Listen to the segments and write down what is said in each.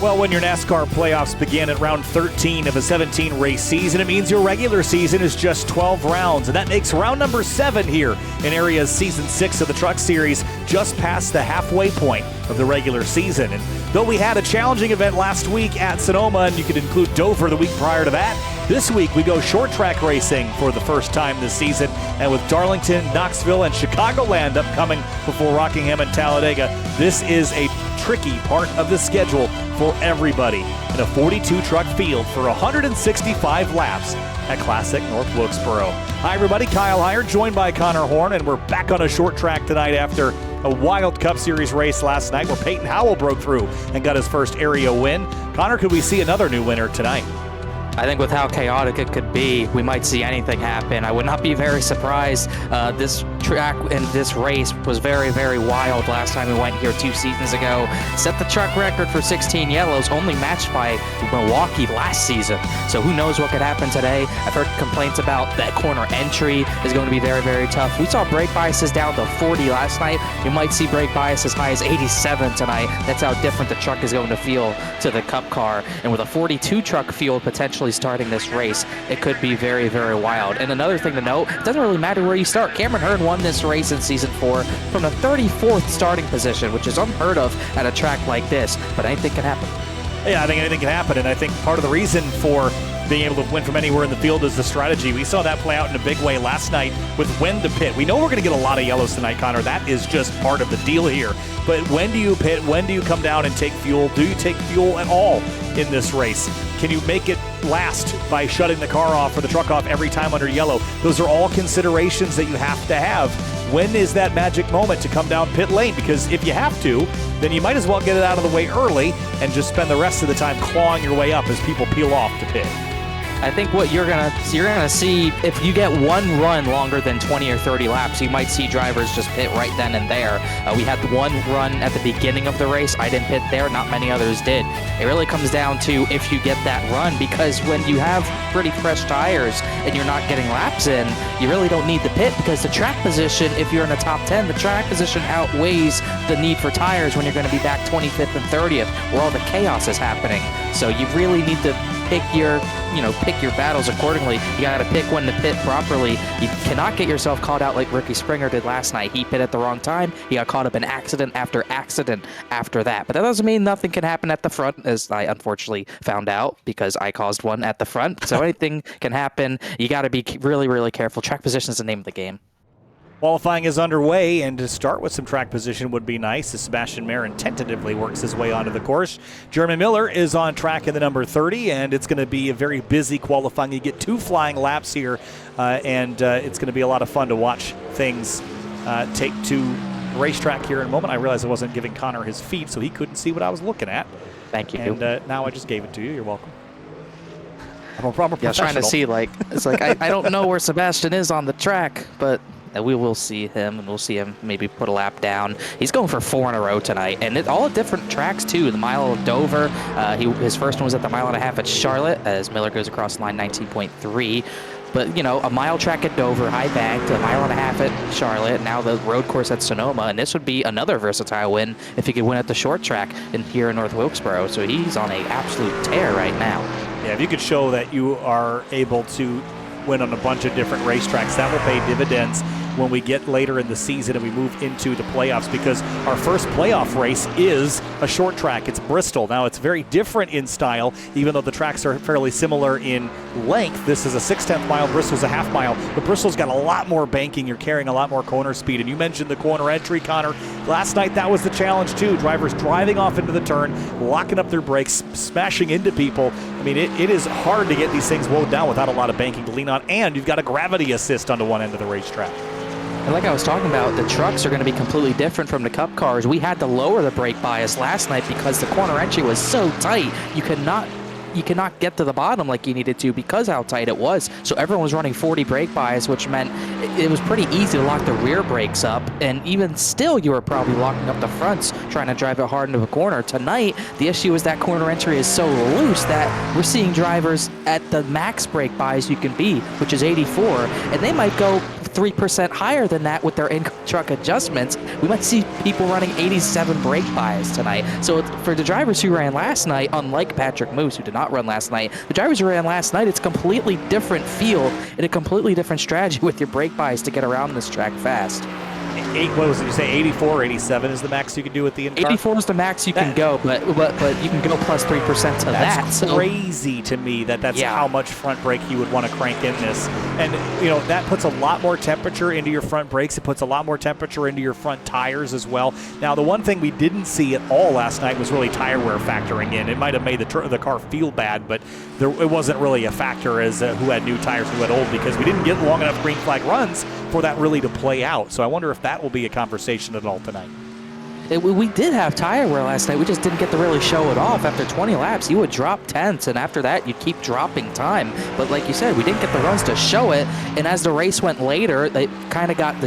Well, when your NASCAR playoffs begin at round 13 of a 17-race season, it means your regular season is just 12 rounds, and that makes round number 7 here in Area's Season 6 of the Truck Series just past the halfway point of the regular season. And though we had a challenging event last week at Sonoma, and you could include Dover the week prior to that, this week we go short track racing for the first time this season, and with Darlington, Knoxville, and Chicagoland upcoming before Rockingham and Talladega, this is a tricky part of the schedule for everybody in a 42-truck field for 165 laps at Classic North Wilkesboro. Hi, everybody. Kyle Heyer, joined by Connor Horn, and we're back on a short track tonight after a wild Cup Series race last night where Peyton Howell broke through and got his first area win. Connor, could we see another new winner tonight? I think with how chaotic it could be, we might see anything happen. I would not be very surprised. This track and this race was very, very wild last time we went here 2 seasons ago. Set the truck record for 16 yellows, only matched by Milwaukee last season. So who knows what could happen today. I've heard complaints about that corner entry is going to be very, very tough. We saw brake biases down to 40 last night. We might see brake bias as high as 87 tonight. That's how different the truck is going to feel to the Cup car. And with a 42 truck field potentially starting this race, it could be very, very wild. And another thing to note, it doesn't really matter where you start. Cameron Hearn won this race in Season 4 from the 34th starting position, which is unheard of at a track like this, but anything can happen. Yeah, I think anything can happen, and I think part of the reason for being able to win from anywhere in the field is the strategy. We saw that play out in a big way last night with when to pit. We know we're going to get a lot of yellows tonight, Connor. That is just part of the deal here. But when do you pit? When do you come down and take fuel? Do you take fuel at all in this race? Can you make it last by shutting the car off or the truck off every time under yellow? Those are all considerations that you have to have. When is that magic moment to come down pit lane? Because if you have to, then you might as well get it out of the way early and just spend the rest of the time clawing your way up as people peel off to pit. I think what you're gonna see, if you get one run longer than 20 or 30 laps, you might see drivers just pit right then and there. We had one run at the beginning of the race. I didn't pit there. Not many others did. It really comes down to if you get that run, because when you have pretty fresh tires and you're not getting laps in, you really don't need the pit, because the track position, if you're in the top 10, the track position outweighs the need for tires when you're going to be back 25th and 30th, where all the chaos is happening. So you really need to pick your battles accordingly. You got to pick when to pit properly. You cannot get yourself caught out like Ricky Springer did last night. He pit at the wrong time. He got caught up in accident after that. But that doesn't mean nothing can happen at the front, as I unfortunately found out because I caused one at the front. So anything can happen. You got to be really, really careful. Track position is the name of the game. Qualifying is underway, and to start with some track position would be nice as Sebastian Marin tentatively works his way onto the course. Jeremy Miller is on track in the number 30, and it's going to be a very busy qualifying. You get 2 flying laps here, and it's going to be a lot of fun to watch things take to the racetrack here in a moment. I realized I wasn't giving Connor his feed, so he couldn't see what I was looking at. Thank you. And now I just gave it to you. You're welcome. I'm a proper professional. Yeah, I was trying to see, I don't know where Sebastian is on the track, but we will see him, and we'll see him maybe put a lap down. He's going for 4 in a row tonight, and all different tracks too. The mile of Dover, his first one was at the 1.5 mile at Charlotte, as Miller goes across line 19.3. But, a mile track at Dover, high banked, 1.5 mile at Charlotte, now the road course at Sonoma, and this would be another versatile win if he could win at the short track here in North Wilkesboro. So he's on an absolute tear right now. Yeah, if you could show that you are able to win on a bunch of different racetracks, that will pay dividends when we get later in the season and we move into the playoffs, because our first playoff race is a short track. It's Bristol. Now, it's very different in style, even though the tracks are fairly similar in length. This is a 6/10 mile. Bristol's a 1/2 mile. But Bristol's got a lot more banking. You're carrying a lot more corner speed. And you mentioned the corner entry, Connor. Last night, that was the challenge, too. Drivers driving off into the turn, locking up their brakes, smashing into people. I mean, it is hard to get these things slowed down without a lot of banking to lean on. And you've got a gravity assist onto one end of the racetrack. And like I was talking about, the trucks are going to be completely different from the Cup cars. We had to lower the brake bias last night because the corner entry was so tight. You could not you cannot get to the bottom like you needed to because how tight it was. So everyone was running 40 brake buys, which meant it was pretty easy to lock the rear brakes up. And even still, you were probably locking up the fronts, trying to drive it hard into a corner. Tonight, the issue is that corner entry is so loose that we're seeing drivers at the max brake buys you can be, which is 84, and they might go 3% higher than that with their in-truck adjustments. We might see people running 87 brake buys tonight. So for the drivers who ran last night, unlike Patrick Moose, who did not run last night, the drivers who ran last night, it's a completely different feel and a completely different strategy with your brake buys to get around this track fast. What was it? You say 84 or 87 is the max you can do with the in-car? 84 is the max you can go, but you can go plus 3% to that. That's crazy to me that's how much front brake you would want to crank in this. And, that puts a lot more temperature into your front brakes. It puts a lot more temperature into your front tires as well. Now, the one thing we didn't see at all last night was really tire wear factoring in. It might have made the car feel bad, but it wasn't really a factor as who had new tires, who had old, because we didn't get long enough green flag runs for that really to play out. So I wonder if that will be a conversation at all tonight. We did have tire wear last night. We just didn't get to really show it off. After 20 laps, you would drop tenths, and after that, you'd keep dropping time. But like you said, we didn't get the runs to show it, and as the race went later, the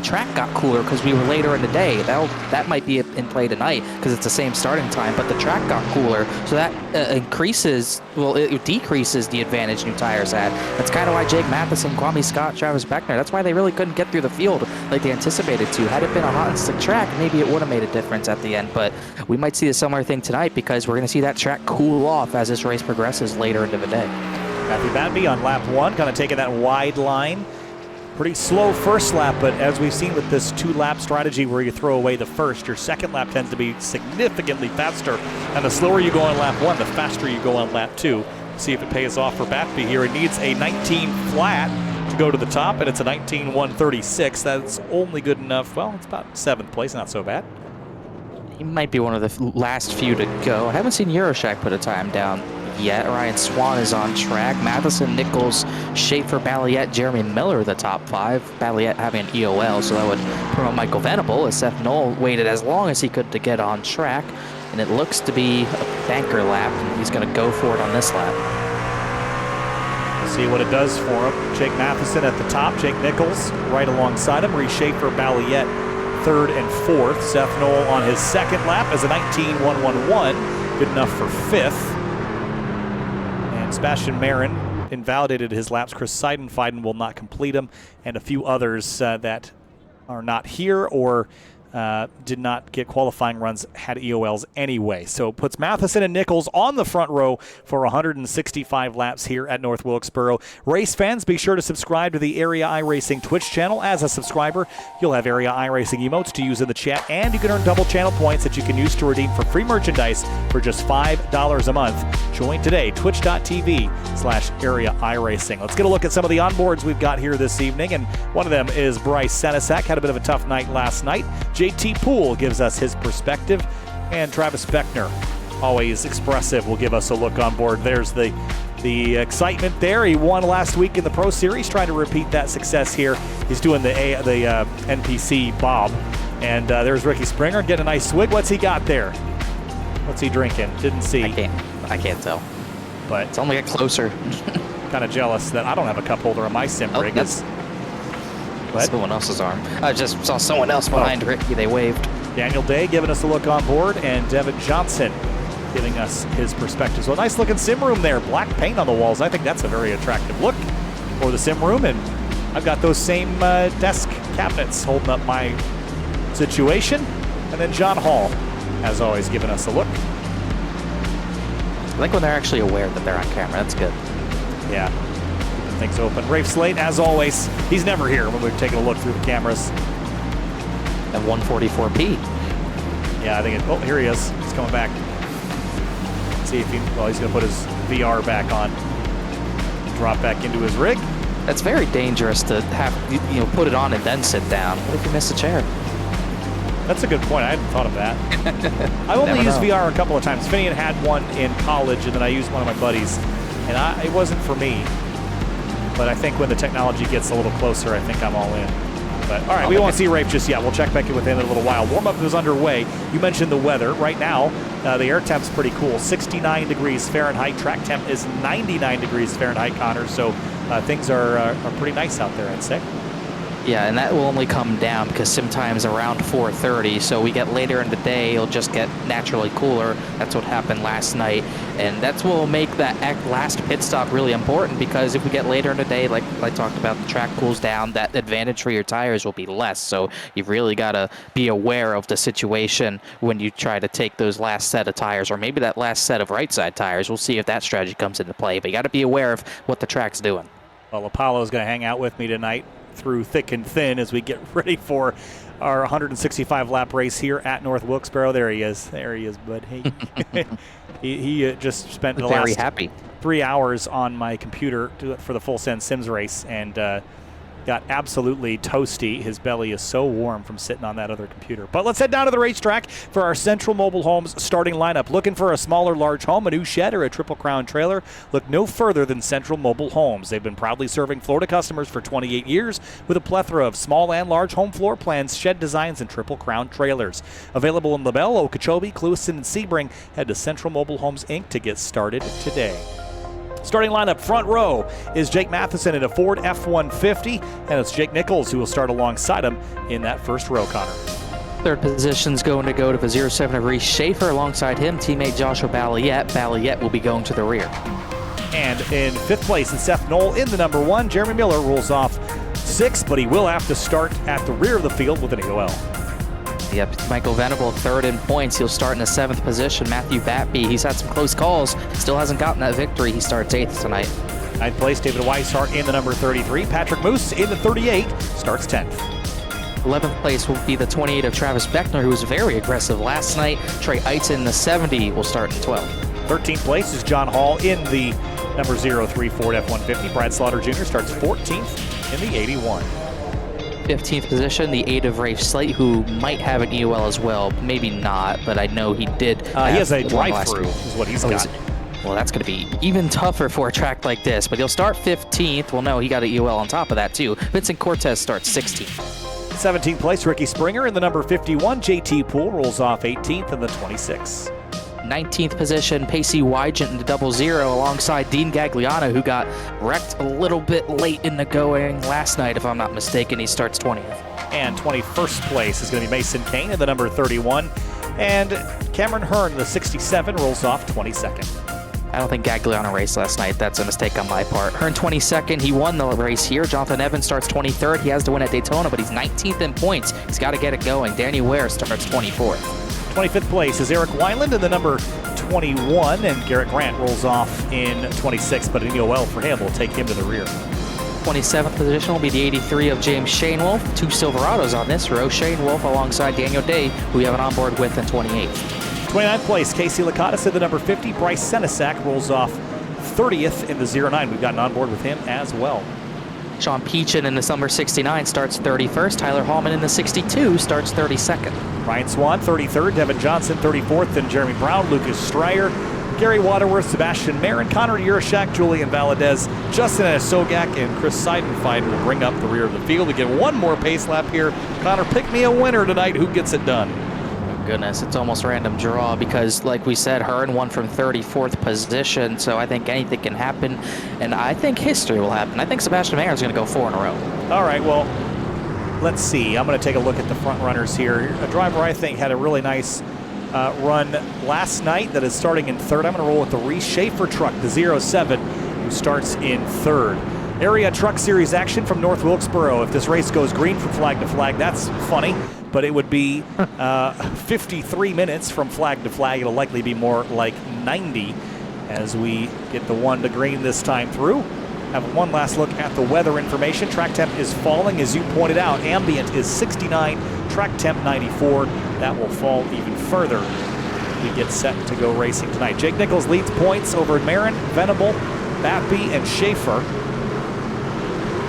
track got cooler because we were later in the day. That might be in play tonight because it's the same starting time, but the track got cooler, so that it decreases the advantage new tires had. That's kind of why Jake Matheson, Kwame Scott, Travis Beckner, that's why they really couldn't get through the field like they anticipated to. Had it been a hot and slick track, maybe it would have made a difference at the end, but we might see a similar thing tonight because we're going to see that track cool off as this race progresses later into the day. Matthew Batby on lap 1, kind of taking that wide line. Pretty slow first lap, but as we've seen with this 2-lap strategy where you throw away the first, your second lap tends to be significantly faster. And the slower you go on lap 1, the faster you go on lap 2. See if it pays off for Batby here. It needs a 19 flat to go to the top, and it's a 19.136. That's only good enough. Well, it's about 7th place, not so bad. He might be one of the last few to go. I haven't seen Euroshak put a time down yet. Ryan Swan is on track. Matheson, Nichols, Schaefer, Balliet, Jeremy Miller, the top 5. Balliet having an EOL, so that would promote Michael Venable, as Seth Knoll waited as long as he could to get on track. And it looks to be a banker lap, and he's going to go for it on this lap. We'll see what it does for him. Jake Matheson at the top, Jake Nichols right alongside him, Reese Schaefer, Balliet, 3rd and 4th. Seth Knoll on his second lap as a 19.111, good enough for 5th. And Sebastian Marin invalidated his laps. Chris Seidenfeiden will not complete them, and a few others that are not here or did not get qualifying runs, had EOLs anyway. So it puts Matheson and Nichols on the front row for 165 laps here at North Wilkesboro. Race fans, be sure to subscribe to the Area iRacing Twitch channel. As a subscriber, you'll have Area iRacing emotes to use in the chat, and you can earn double channel points that you can use to redeem for free merchandise for just $5 a month. Join today, twitch.tv/Area iRacing. Let's get a look at some of the onboards we've got here this evening, and one of them is Bryce Senesac. Had a bit of a tough night last night. JT Poole gives us his perspective, and Travis Beckner, always expressive, will give us a look on board. There's the excitement there. He won last week in the Pro Series, trying to repeat that success here. He's doing the NPC Bob, and there's Ricky Springer getting a nice swig. What's he got there? What's he drinking? Didn't see. I can't tell, but it's only get closer. Kind of jealous that I don't have a cup holder on my sim rig. What? Someone else's arm. I just saw someone else behind Ricky. They waved. Daniel Day giving us a look on board, and Devin Johnson giving us his perspective. So a nice looking sim room there. Black paint on the walls. I think that's a very attractive look for the sim room. And I've got those same desk cabinets holding up my situation. And then John Hall, as always, giving us a look. I like when they're actually aware that they're on camera. That's good. Yeah. Things open. Rafe Slate, as always, he's never here when we're taking a look through the cameras. At 144p. Yeah, I think it. Oh, here he is. He's coming back. Let's see if he's going to put his VR back on. Drop back into his rig. That's very dangerous to have put it on and then sit down. What if you miss a chair? That's a good point. I hadn't thought of that. I've only used VR a couple of times. Finian had one in college, and then I used one of my buddies, and it wasn't for me. But I think when the technology gets a little closer, I think I'm all in. But all right, we won't see Rafe just yet. We'll check back in with him in a little while. Warm-up is underway. You mentioned the weather. Right now, the air temp's pretty cool. 69 degrees Fahrenheit. Track temp is 99 degrees Fahrenheit, Connor. So things are pretty nice out there, I'd say. Yeah, and that will only come down because sometimes around 4:30, so we get later in the day, it'll just get naturally cooler. That's what happened last night, and that's what will make that last pit stop really important, because if we get later in the day, like I talked about, the track cools down, that advantage for your tires will be less, so you've really got to be aware of the situation when you try to take those last set of tires, or maybe that last set of right side tires. We'll see if that strategy comes into play, but you got to be aware of what the track's doing. Well, Apollo's going to hang out with me tonight through thick and thin as we get ready for our 165-lap race here at North Wilkesboro. There he is, bud. Hey. he just spent the last 3 hours on my computer for the Full Send Sims race, and got absolutely toasty. His belly is so warm from sitting on that other computer. But let's head down to the racetrack for our Central Mobile Homes starting lineup. Looking for a smaller large home, a new shed, or a Triple Crown trailer? Look no further than Central Mobile Homes. They've been proudly serving Florida customers for 28 years with a plethora of small and large home floor plans, shed designs, and Triple Crown trailers. Available in LaBelle, Okeechobee, Clewiston, and Sebring. Head to Central Mobile Homes, Inc. to get started today. Starting lineup, front row is Jake Matheson in a Ford F-150, and it's Jake Nichols who will start alongside him in that first row, Connor. Third position's going to go to the 07 of Reese Schaefer. Alongside him, teammate Joshua Balliet. Balliet will be going to the rear. And in fifth place is Seth Knoll in the number 1. Jeremy Miller rolls off 6th, but he will have to start at the rear of the field with an AOL. Yep, Michael Venable third in points. He'll start in the 7th position. Matthew Batby, he's had some close calls. Still hasn't gotten that victory. He starts 8th tonight. 9th place, David Weishart in the number 33. Patrick Moose in the 38, starts 10th. 11th place will be the 28 of Travis Beckner, who was very aggressive last night. Trey Eitz in the 70 will start in 12th. 13th place is John Hall in the number 03 Ford F-150. Brad Slaughter Jr. starts 14th in the 81. 15th position, the 8 of Rafe Slate, who might have an EOL as well. Maybe not, but I know he did. He has a drive-through is what he's got. Well, that's going to be even tougher for a track like this, but he'll start 15th. Well, no, he got an EOL on top of that, too. Vincent Cortez starts 16th. 17th place, Ricky Springer in the number 51. JT Poole rolls off 18th in the 26. 19th position, Pacey Wygent in the 00 alongside Dean Gagliano, who got wrecked a little bit late in the going last night, if I'm not mistaken. He starts 20th. And 21st place is going to be Mason Kane in the number 31. And Cameron Hearn in the 67 rolls off 22nd. I don't think Gagliano raced last night. That's a mistake on my part. Hearn 22nd. He won the race here. Jonathan Evans starts 23rd. He has to win at Daytona, but he's 19th in points. He's got to get it going. Danny Ware starts 24th. 25th place is Eric Weiland in the number 21, and Garrett Grant rolls off in 26th, but an EOL for him will take him to the rear. 27th position will be the 83 of James Shanewoolf. 2 Silverados on this row. Shanewoolf alongside Daniel Day, who we have an onboard with in 28th. 29th place, Casey Lakatos in the number 50. Bryce Senesac rolls off 30th in the 09. We've got an onboard with him as well. Sean Peachin in the number 69 starts 31st. Tyler Hallman in the 62 starts 32nd. Ryan Swan, 33rd. Devin Johnson, 34th. And Jeremy Brown, Lucas Stryer, Gary Waterworth, Sebastian Marin, Connor Urashak, Julian Valadez, Justin Asogak, and Chris Seidenfeld will bring up the rear of the field. We get one more pace lap here. Connor, pick me a winner tonight. Who gets it done? Goodness, it's almost random draw because, like we said, Hearn won from 34th position, so I think anything can happen, and I think history will happen. I think Sebastian Mayer is going to go 4 in a row. All right, well, let's see. I'm going to take a look at the front runners here. A driver I think had a really nice run last night that is starting in 3rd. I'm going to roll with the Reese Schaefer truck, the 07, who starts in 3rd. Area Truck Series action from North Wilkesboro. If this race goes green from flag to flag, that's funny, but it would be 53 minutes from flag to flag. It'll likely be more like 90 as we get the 1 to green this time through. Have one last look at the weather information. Track temp is falling, as you pointed out. Ambient is 69, track temp 94. That will fall even further. We get set to go racing tonight. Jake Nichols leads points over Marin, Venable, Batby, and Schaefer.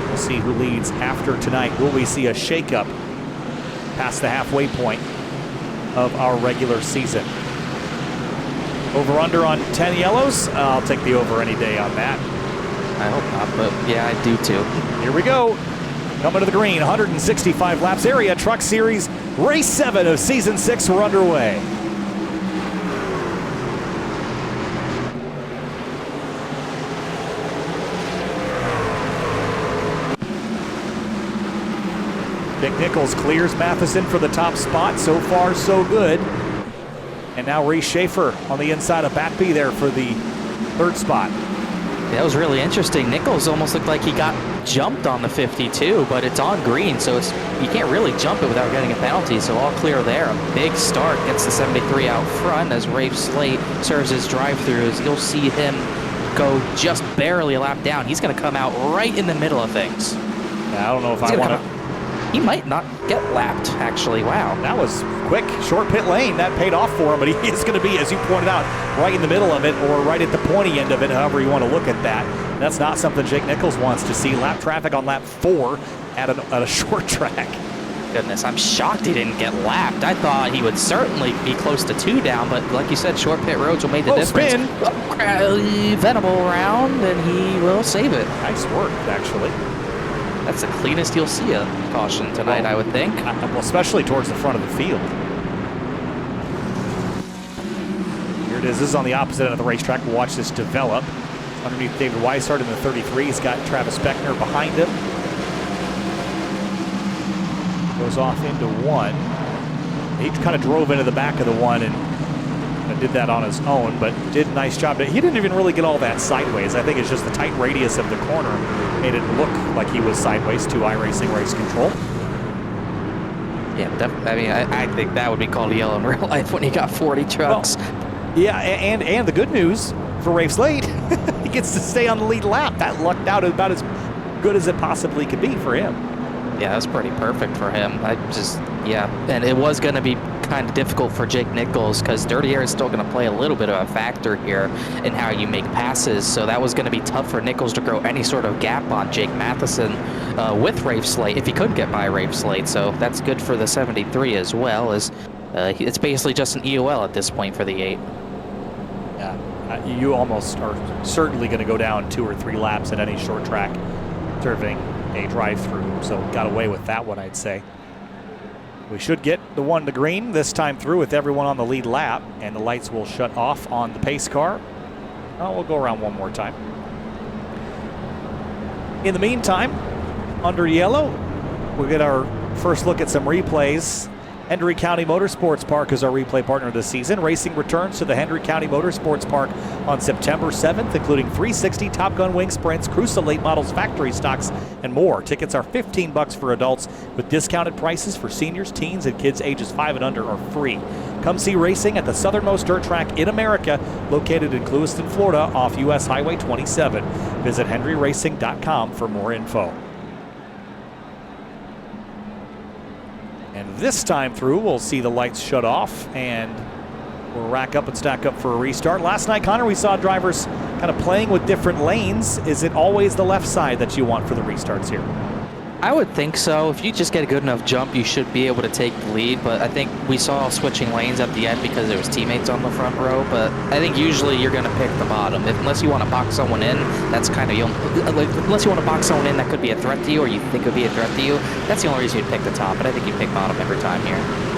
We'll see who leads after tonight. Will we see a shakeup past the halfway point of our regular season? Over-under on 10 yellows? I'll take the over any day on that. I hope not, but yeah, I do too. Here we go. Coming to the green, 165 laps. Area Truck Series Race 7 of Season 6 we're underway. Dick Nichols clears Matheson for the top spot. So far, so good. And now Reese Schaefer on the inside of Batby there for the third spot. That was really interesting. Nichols almost looked like he got jumped on the 52, but it's on green, so you can't really jump it without getting a penalty, so all clear there. A big start gets the 73 out front as Rafe Slate serves his drive-throughs. You'll see him go just barely a lap down. He's going to come out right in the middle of things. Yeah, I don't know if I want to... He might not get lapped, actually. Wow. That was quick, short pit lane. That paid off for him, but he is going to be, as you pointed out, right in the middle of it or right at the pointy end of it, however you want to look at that. That's not something Jake Nichols wants to see. Lap traffic on lap 4 at a short track. Goodness, I'm shocked he didn't get lapped. I thought he would certainly be close to 2 down, but like you said, short pit roads will make the difference. Spin. Venable round, and he will save it. Nice work, actually. That's the cleanest you'll see a caution tonight, I would think. Well, especially towards the front of the field. Here it is. This is on the opposite end of the racetrack. We'll watch this develop. Underneath David Weishart in the 33. He's got Travis Beckner behind him. Goes off into 1. He kind of drove into the back of the 1 and did that on his own, but did a nice job. He didn't even really get all that sideways. I think it's just the tight radius of the corner made it look like he was sideways to iRacing race control. Yeah, definitely. I mean, I think that would be called yellow in real life when you got 40 trucks. Well, yeah, and the good news for Rafe Slate, he gets to stay on the lead lap. That lucked out about as good as it possibly could be for him. Yeah, that's pretty perfect for him. And it was going to be kind of difficult for Jake Nichols because dirty air is still going to play a little bit of a factor here in how you make passes. So that was going to be tough for Nichols to grow any sort of gap on Jake Matheson with Rafe Slate if he could get by Rafe Slate. So that's good for the 73 as well, as it's basically just an EOL at this point for the 8. Yeah, you almost are certainly going to go down 2 or 3 laps at any short track serving a drive-through. So got away with that one, I'd say. We should get the 1 to green this time through with everyone on the lead lap, and the lights will shut off on the pace car. We'll go around one more time. In the meantime, under yellow, we'll get our first look at some replays. Hendry County Motorsports Park is our replay partner this season. Racing returns to the Hendry County Motorsports Park on September 7th, including 360 Top Gun Wing Sprints, Crusoe late models, factory stocks, and more. Tickets are $15 for adults, with discounted prices for seniors, teens, and kids ages 5 and under are free. Come see racing at the southernmost dirt track in America, located in Clewiston, Florida, off US Highway 27. Visit henryracing.com for more info. And this time through, we'll see the lights shut off and we'll rack up and stack up for a restart. Last night, Connor, we saw drivers kind of playing with different lanes. Is it always the left side that you want for the restarts here? I would think so. If you just get a good enough jump, you should be able to take the lead. But I think we saw switching lanes at the end because there was teammates on the front row. But I think usually you're going to pick the bottom. Unless you want to box someone in, that's kind of, unless you want to box someone in that could be a threat to you or you think would be a threat to you, that's the only reason you'd pick the top. But I think you pick bottom every time here.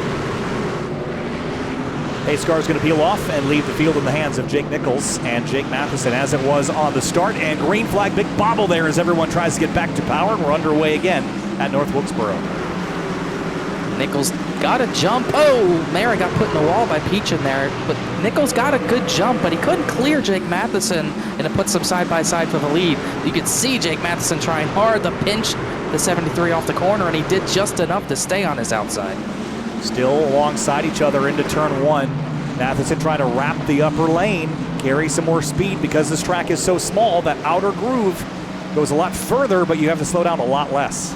Pace car is going to peel off and leave the field in the hands of Jake Nichols and Jake Matheson, as it was on the start. And green flag, big bobble there as everyone tries to get back to power. We're underway again at North Wilkesboro. Nichols got a jump. Oh, Mary got put in the wall by Peach in there. But Nichols got a good jump, but he couldn't clear Jake Matheson, and it puts them side by side for the lead. You could see Jake Matheson trying hard to pinch the 73 off the corner, and he did just enough to stay on his outside. Still alongside each other into turn 1. Matheson trying to wrap the upper lane, carry some more speed because this track is so small. That outer groove goes a lot further, but you have to slow down a lot less.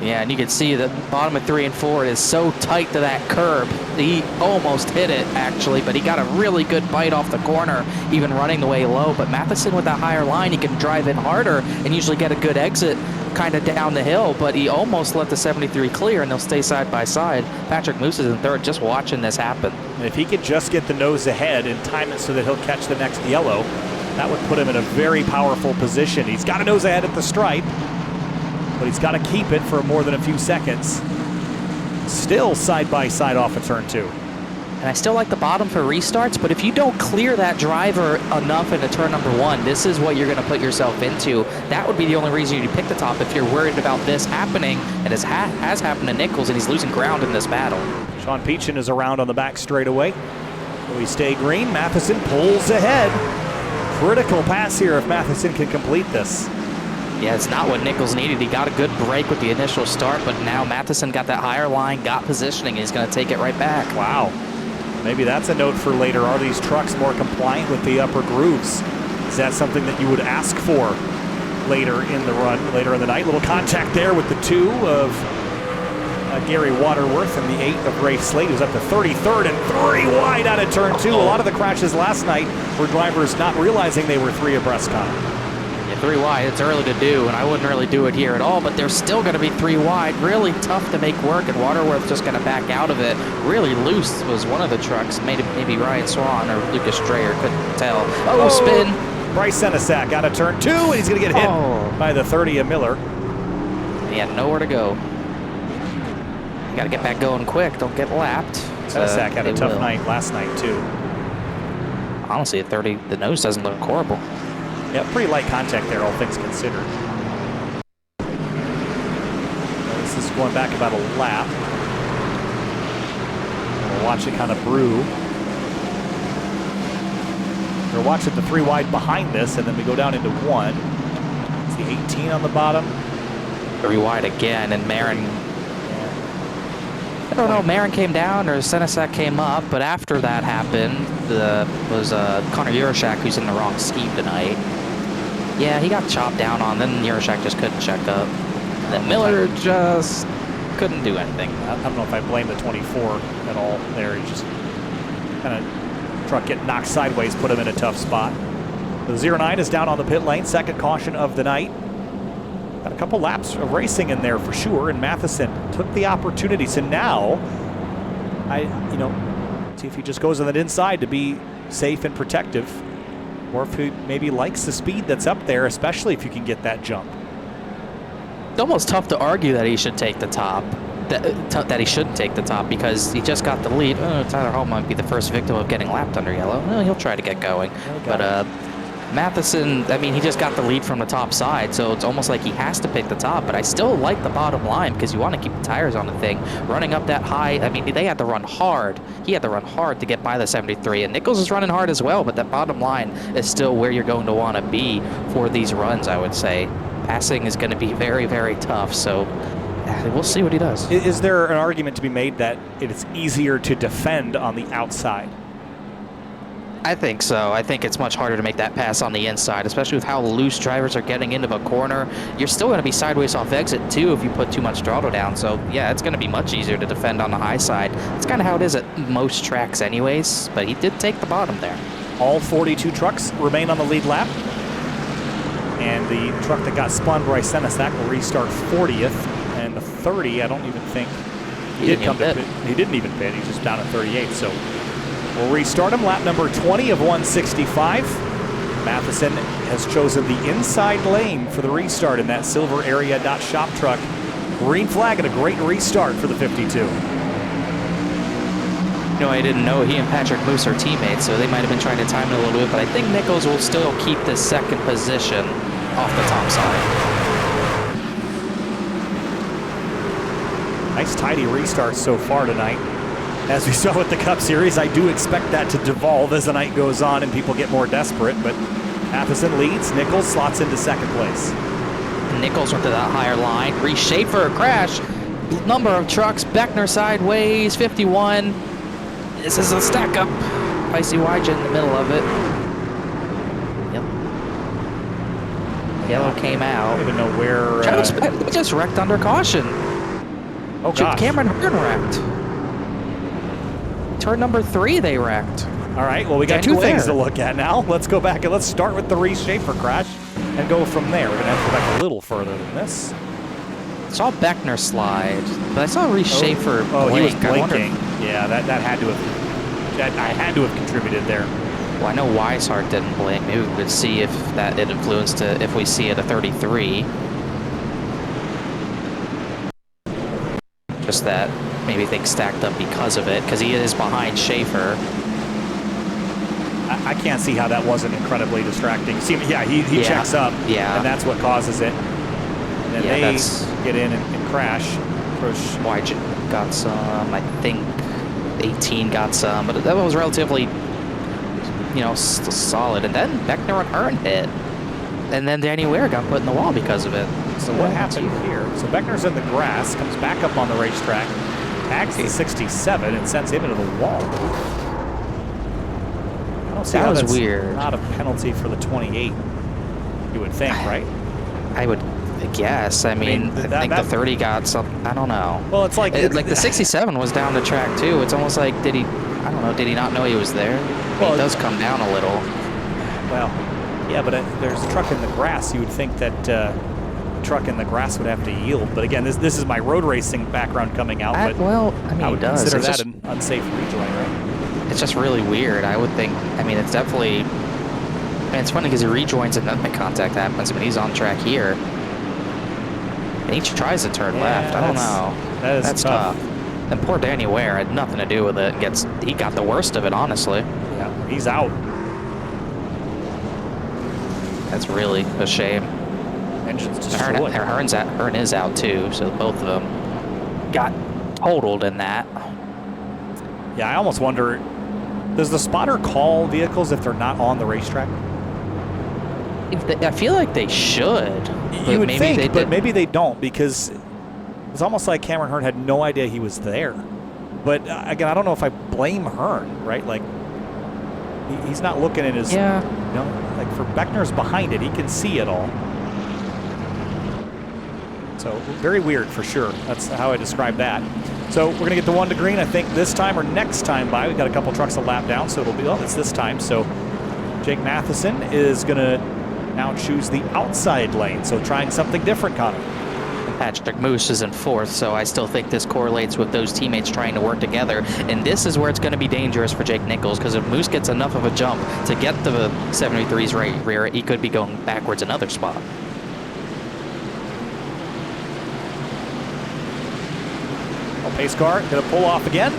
Yeah, and you can see the bottom of 3 and 4 is so tight to that curb. He almost hit it, actually, but he got a really good bite off the corner, even running the way low. But Matheson with that higher line, he can drive in harder and usually get a good exit kind of down the hill, but he almost let the 73 clear, and they'll stay side by side. Patrick Moose is in third, just watching this happen. And if he could just get the nose ahead and time it so that he'll catch the next yellow, that would put him in a very powerful position. He's got a nose ahead at the stripe. but he's got to keep it for more than a few seconds. Still side by side off of turn 2. And I still like the bottom for restarts, but if you don't clear that driver enough into turn number 1, this is what you're going to put yourself into. That would be the only reason you pick the top if you're worried about this happening, and it has happened to Nichols, and he's losing ground in this battle. Sean Peachin is around on the back straightaway. We stay green. Matheson pulls ahead. Critical pass here if Matheson can complete this. Yeah, it's not what Nichols needed. He got a good break with the initial start, but now Matheson got that higher line, got positioning, and he's going to take it right back. Wow. Maybe that's a note for later. Are these trucks more compliant with the upper grooves? Is that something that you would ask for later in the run, later in the night? Little contact there with the 2 of Gary Waterworth and the 8 of Ray Slade, who's up to 33rd and 3 wide out of turn 2. A lot of the crashes last night were drivers not realizing they were 3 abreast, Connor. 3 wide, it's early to do, and I wouldn't really do it here at all, but they're still going to be 3 wide. Really tough to make work, and Waterworth just going to back out of it. Really loose was one of the trucks. Maybe Ryan Swan or Lucas Strayer, couldn't tell. Oh, spin. Bryce Senesac out of turn 2, and he's going to get hit by the 30 of Miller. He had nowhere to go. You got to get back going quick. Don't get lapped. Senesac had a tough night last night, too. Honestly, at 30, the nose doesn't look horrible. Yeah, pretty light contact there, all things considered. This is going back about a lap. We'll watch it kind of brew. We're watching the 3 wide behind this, and then we go down into 1. It's the 18 on the bottom. 3 wide again, and Marin. I don't know, Marin came down or Senesac came up, but after that happened, was Connor Urashak, who's in the wrong scheme tonight. Yeah, he got chopped down on, then Urashak just couldn't check up. And then Miller just couldn't do anything. I don't know if I blame the 24 at all there. He just kind of truck getting knocked sideways, put him in a tough spot. The 09 is down on the pit lane, second caution of the night. Got a couple laps of racing in there for sure, and Matheson took the opportunity. So now, see if he just goes on that inside to be safe and protective, or if he maybe likes the speed that's up there, especially if you can get that jump. It's almost tough to argue that he should take the top, that he shouldn't take the top, because he just got the lead. Tyler Hall might be the first victim of getting lapped under yellow. He'll try to get going, but Matheson, I mean, he just got the lead from the top side, so it's almost like he has to pick the top, but I still like the bottom line because you want to keep the tires on the thing. Running up that high, I mean, they had to run hard. He had to run hard to get by the 73, and Nichols is running hard as well, but that bottom line is still where you're going to want to be for these runs, I would say. Passing is going to be very, very tough, so we'll see what he does. Is there an argument to be made that it's easier to defend on the outside? I think so. I think it's much harder to make that pass on the inside, especially with how loose drivers are getting into the corner. You're still going to be sideways off exit, too, if you put too much throttle down. So, yeah, it's going to be much easier to defend on the high side. It's kind of how it is at most tracks anyways, but he did take the bottom there. All 42 trucks remain on the lead lap. And the truck that got spun, Bryce Senesac, will restart 40th. And the 30, I don't even think he did come to pit. He didn't even pit. He's just down at 38, so we'll restart him. Lap number 20 of 165. Matheson has chosen the inside lane for the restart in that silver area shop truck. Green flag and a great restart for the 52. I didn't know he and Patrick Moose are teammates, so they might have been trying to time it a little bit, but I think Nichols will still keep the second position off the top side. Nice tidy restart so far tonight. As we saw with the Cup Series, I do expect that to devolve as the night goes on and people get more desperate, but Matheson leads. Nichols slots into second place. Nichols went to that higher line. Reese Schaefer crash. Number of trucks. Beckner sideways. 51. This is a stack up. Icy Wyja in the middle of it. Yep. Yellow came out. I don't even know where. They just wrecked under caution. Oh, gosh. Cameron Hearn wrecked. Turn number 3, they wrecked. All right, well, we got two things to look at now. Let's go back and let's start with the Reese Schaefer crash and go from there. We're going to have to go back a little further than this. I saw Beckner slide, but I saw Reese Schaefer blink. Oh, he was blinking. Yeah, that had to have, I had to have contributed there. Well, I know Weishart didn't blink. Maybe we could see if that it influenced if we see it at 33. Just that maybe things stacked up because of it, because he is behind Schaefer. I can't see how that wasn't incredibly distracting. See, yeah, he checks up, and that's what causes it. And then they get in and crash. YJ got some, I think 18 got some, but that was relatively, still solid. And then Beckner and Hearn hit. And then Danny Ware got put in the wall because of it. So what happened here? So Beckner's in the grass, comes back up on the racetrack, tags the 67, and sends him into the wall. I don't see how that's weird. Not a penalty for the 28, you would think, right? I would guess. I mean, I think the 30 got some. I don't know. Well, it's like the 67 was down the track too. It's almost like did he not know he was there? Well, he does come down a little. Well, yeah, but there's a truck in the grass. You would think that truck in the grass would have to yield. But again, this is my road racing background coming out. But I would consider that an unsafe rejoin, right? It's just really weird. I would think. I mean, it's definitely. It's funny because he rejoins and nothing contact happens. I mean, he's on track here. And he tries to turn left. I don't know. That's tough. And poor Danny Ware had nothing to do with it. He got the worst of it, honestly. Yeah, he's out. That's really a shame. Engine's destroyed. Hearn is out too, so both of them got totaled in that. Yeah, I almost wonder, does the spotter call vehicles if they're not on the racetrack? I feel like they should. You would think, but maybe they don't, because it's almost like Cameron Hearn had no idea he was there. But again, I don't know if I blame Hearn, right? Like, he's not looking at his, like for Beckner's behind it, he can see it all. So very weird for sure. That's how I describe that. So we're gonna get the 1 to green, I think this time or next time by. We've got a couple trucks a lap down, so it'll be, it's this time. So Jake Matheson is gonna now choose the outside lane, so trying something different, Connor. Patrick Moose is in 4th, so I still think this correlates with those teammates trying to work together. And this is where it's going to be dangerous for Jake Nichols, because if Moose gets enough of a jump to get the 73's right rear, he could be going backwards another spot. Pace car going to pull off again.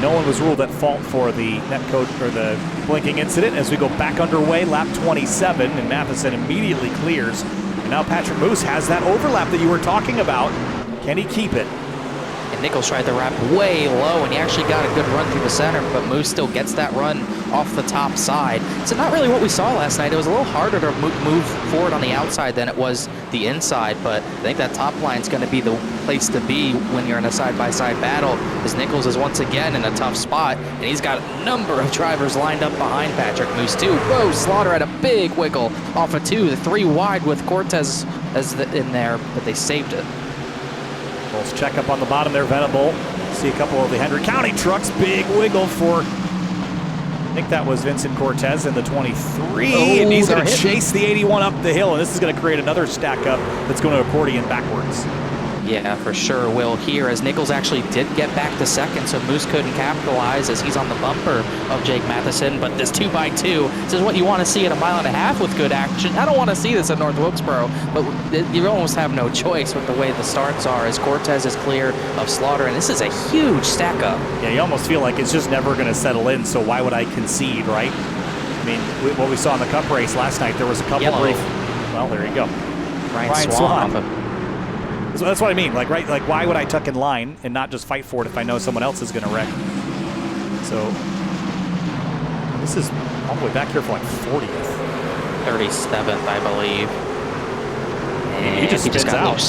No one was ruled at fault for the net code or the blinking incident as we go back underway, lap 27, and Matheson immediately clears. And now Patrick Moose has that overlap that you were talking about. Can he keep it? And Nichols tried to wrap way low, and he actually got a good run through the center, but Moose still gets that run off the top side. So not really what we saw last night. It was a little harder to move forward on the outside than it was the inside, but I think that top line is going to be the place to be when you're in a side-by-side battle, as Nichols is once again in a tough spot, and he's got a number of drivers lined up behind Patrick Moose too. Whoa, Slaughter had a big wiggle off of 2, the 3 wide with Cortez in there, but they saved it. Let's check up on the bottom there, Venable. See a couple of the Hendrick County trucks. Big wiggle for, I think that was Vincent Cortez in the 23. And he's going to chase the 81 up the hill. And this is going to create another stack up that's going to accordion backwards. Yeah, for sure will here, as Nichols actually did get back to 2nd, so Moose couldn't capitalize as he's on the bumper of Jake Matheson. But this 2x2, this is what you want to see at 1.5 miles with good action. I don't want to see this at North Wilkesboro, but you almost have no choice with the way the starts are, as Cortez is clear of Slaughter, and this is a huge stack up. Yeah, you almost feel like it's just never going to settle in, so why would I concede, right? I mean, what we saw in the Cup race last night, there was a couple of, well, there you go. Ryan Swan. So that's what I mean. Like, right? Like, why would I tuck in line and not just fight for it if I know someone else is going to wreck? So this is all the way back here for like 40th, 37th, I believe. And he just got out.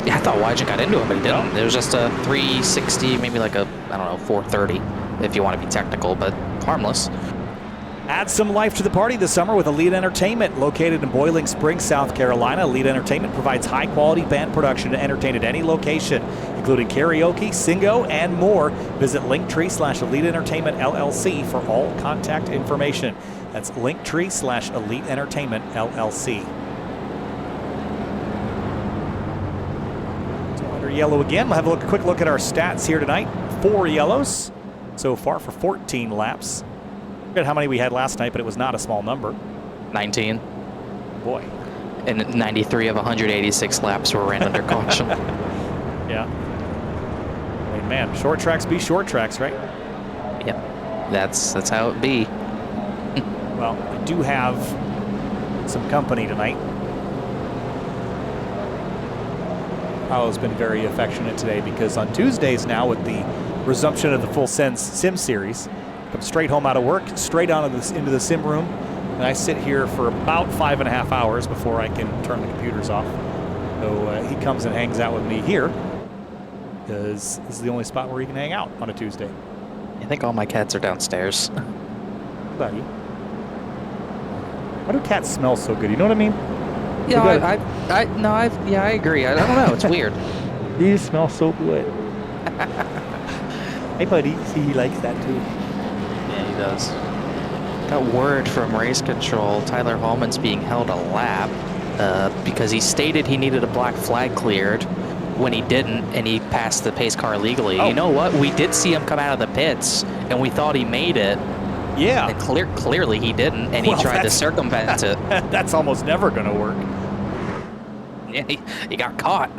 Yeah, I thought Wygen got into him, but he didn't. It was just a 360, maybe like a, I don't know, 430, if you want to be technical, but harmless. Add some life to the party this summer with Elite Entertainment. Located in Boiling Springs, South Carolina, Elite Entertainment provides high-quality band production to entertain at any location, including karaoke, singo, and more. Visit Linktree/Elite Entertainment LLC for all contact information. That's Linktree/Elite Entertainment LLC. So under yellow again. We'll have a quick look at our stats here tonight. 4 yellows so far for 14 laps. I forget how many we had last night, but it was not a small number. 19. Boy. And 93 of 186 laps were ran under caution. Yeah. I mean, man, short tracks be short tracks, right? Yep. That's how it be. Well, I do have some company tonight. Paolo's been very affectionate today because on Tuesdays now, with the resumption of the full sim series, come straight home out of work, straight into the sim room, and I sit here for about 5.5 hours before I can turn the computers off. So he comes and hangs out with me here because this is the only spot where he can hang out on a Tuesday. I think all my cats are downstairs. What about you? Why do cats smell so good? You know what I mean? Yeah, I agree. I don't know. It's weird. You smell so good. Hey, buddy. See, he likes that too. Yeah, he does. Got word from race control. Tyler Hallman's being held a lap because he stated he needed a black flag cleared when he didn't, and he passed the pace car legally. Oh. You know what? We did see him come out of the pits, and we thought he made it. Yeah. And clearly he didn't, and he tried to circumvent it. That's almost never going to work. Yeah, he got caught.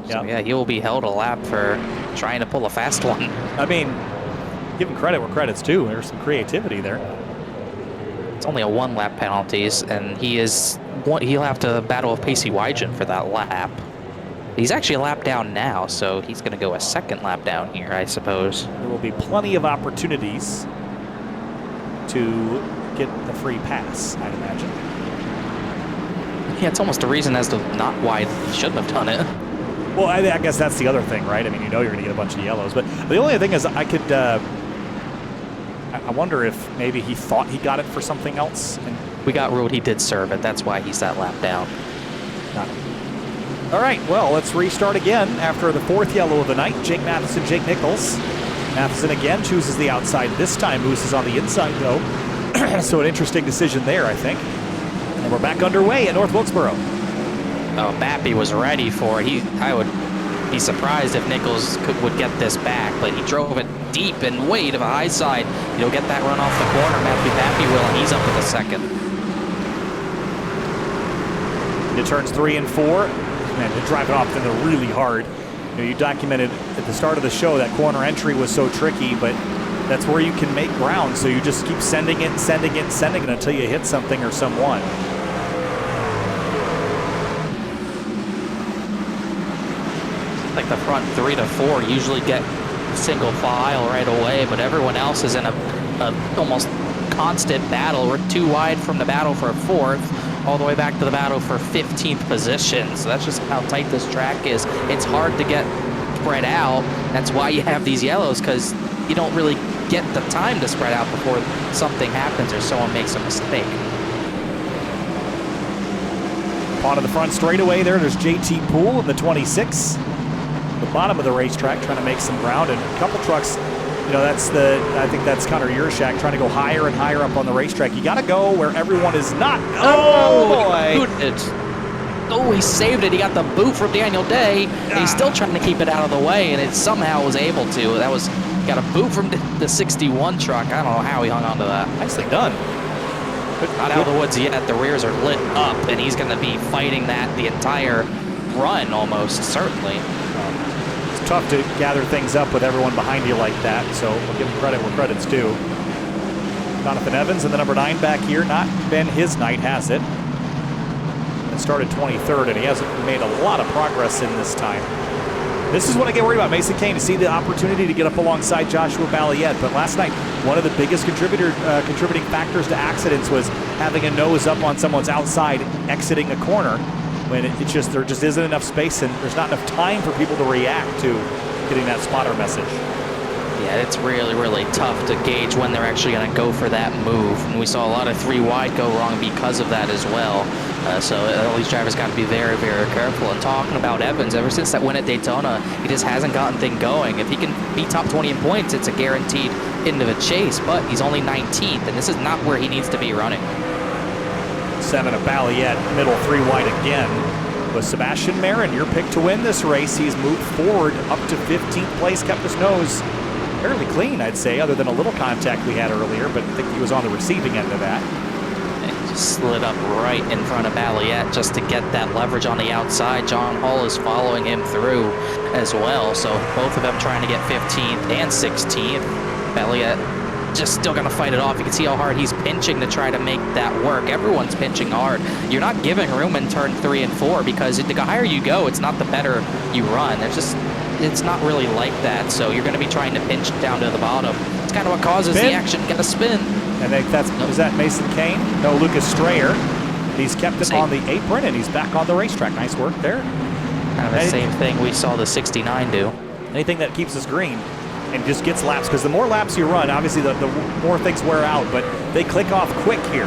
Yeah. So yeah, he will be held a lap for trying to pull a fast one. I mean, give him credit where credit's due. There's some creativity there. It's only a 1-lap penalties, and he'll have to battle with Pacey Wygen for that lap. He's actually a lap down now, so he's going to go a second lap down here, I suppose. There will be plenty of opportunities to get the free pass, I'd imagine. Yeah, it's almost a reason as to not why he shouldn't have done it. Well, I guess that's the other thing, right? I mean, you know you're going to get a bunch of yellows. But the only thing is I could... I wonder if maybe he thought he got it for something else. And we got ruled he did serve it. That's why he's that lap down. All right, well, let's restart again after the 4th yellow of the night. Jake Matheson, Jake Nichols. Matheson again chooses the outside. This time Moose is on the inside, though. So an interesting decision there, I think. And we're back underway at North Wilkesboro. Oh, Bappy was ready for it. I would be surprised if Nichols would get this back, but he drove it deep and way to the high side. He'll get that run off the corner. Matthew Bappy will, and he's up with a second. Into turns 3 and 4. Man, they're driving off then they're really hard. You know, you documented at the start of the show that corner entry was so tricky, but that's where you can make ground. So you just keep sending it until you hit something or someone. Like the front 3 to 4 usually get single file right away, but everyone else is in a almost constant battle. We're 2 wide from the battle for 4th, all the way back to the battle for 15th position. So that's just how tight this track is. It's hard to get spread out. That's why you have these yellows, because you don't really get the time to spread out before something happens or someone makes a mistake. On to the front straightaway there's JT Poole in the 26. The bottom of the racetrack trying to make some ground, and a couple trucks, you know, I think that's Connor Yershak trying to go higher and higher up on the racetrack. You got to go where everyone is not. Oh, boy. Oh, he saved it. He got the boot from Daniel Day. And he's still trying to keep it out of the way, and it somehow was able to. Got a boot from the 61 truck. I don't know how he hung on to that. Nicely done. Not out of the woods yet. The rears are lit up, and he's going to be fighting that the entire run almost, certainly. It's tough to gather things up with everyone behind you like that, so we'll give him credit where credit's due. Jonathan Evans in the number 9 back here. Not been his night, has it? It started 23rd, and he hasn't made a lot of progress in this time. This is what I get worried about. Mason Kane, to see the opportunity to get up alongside Joshua Balliet, but last night, one of the biggest contributing factors to accidents was having a nose up on someone's outside exiting a corner when there just isn't enough space and there's not enough time for people to react to getting that spotter message. Yeah, it's really, really tough to gauge when they're actually going to go for that move. And we saw a lot of 3 wide go wrong because of that as well. So all these drivers got to be very, very careful. And talking about Evans, ever since that win at Daytona, he just hasn't gotten thing going. If he can be top 20 in points, it's a guaranteed into the chase. But he's only 19th, and this is not where he needs to be running. 7 of Balliet, middle 3 wide again. With Sebastian Marin, your pick to win this race. He's moved forward up to 15th place, kept his nose fairly clean, I'd say, other than a little contact we had earlier, but I think he was on the receiving end of that. slid up right in front of Balliet just to get that leverage on the outside. John Hall is following him through as well, so both of them trying to get 15th and 16th. Balliet just still going to fight it off. You can see how hard he's pinching to try to make that work. Everyone's pinching hard. You're not giving room in turn 3 and 4 because the higher you go, it's not the better you run. It's not really like that, so you're going to be trying to pinch down to the bottom. It's kind of what causes the action. Get a spin. I think is that Mason Kane? No, Lucas Strayer. He's kept it on the apron, and he's back on the racetrack. Nice work there. Kind of the same thing we saw the 69 do. Anything that keeps us green and just gets laps, because the more laps you run, obviously the more things wear out, but they click off quick here.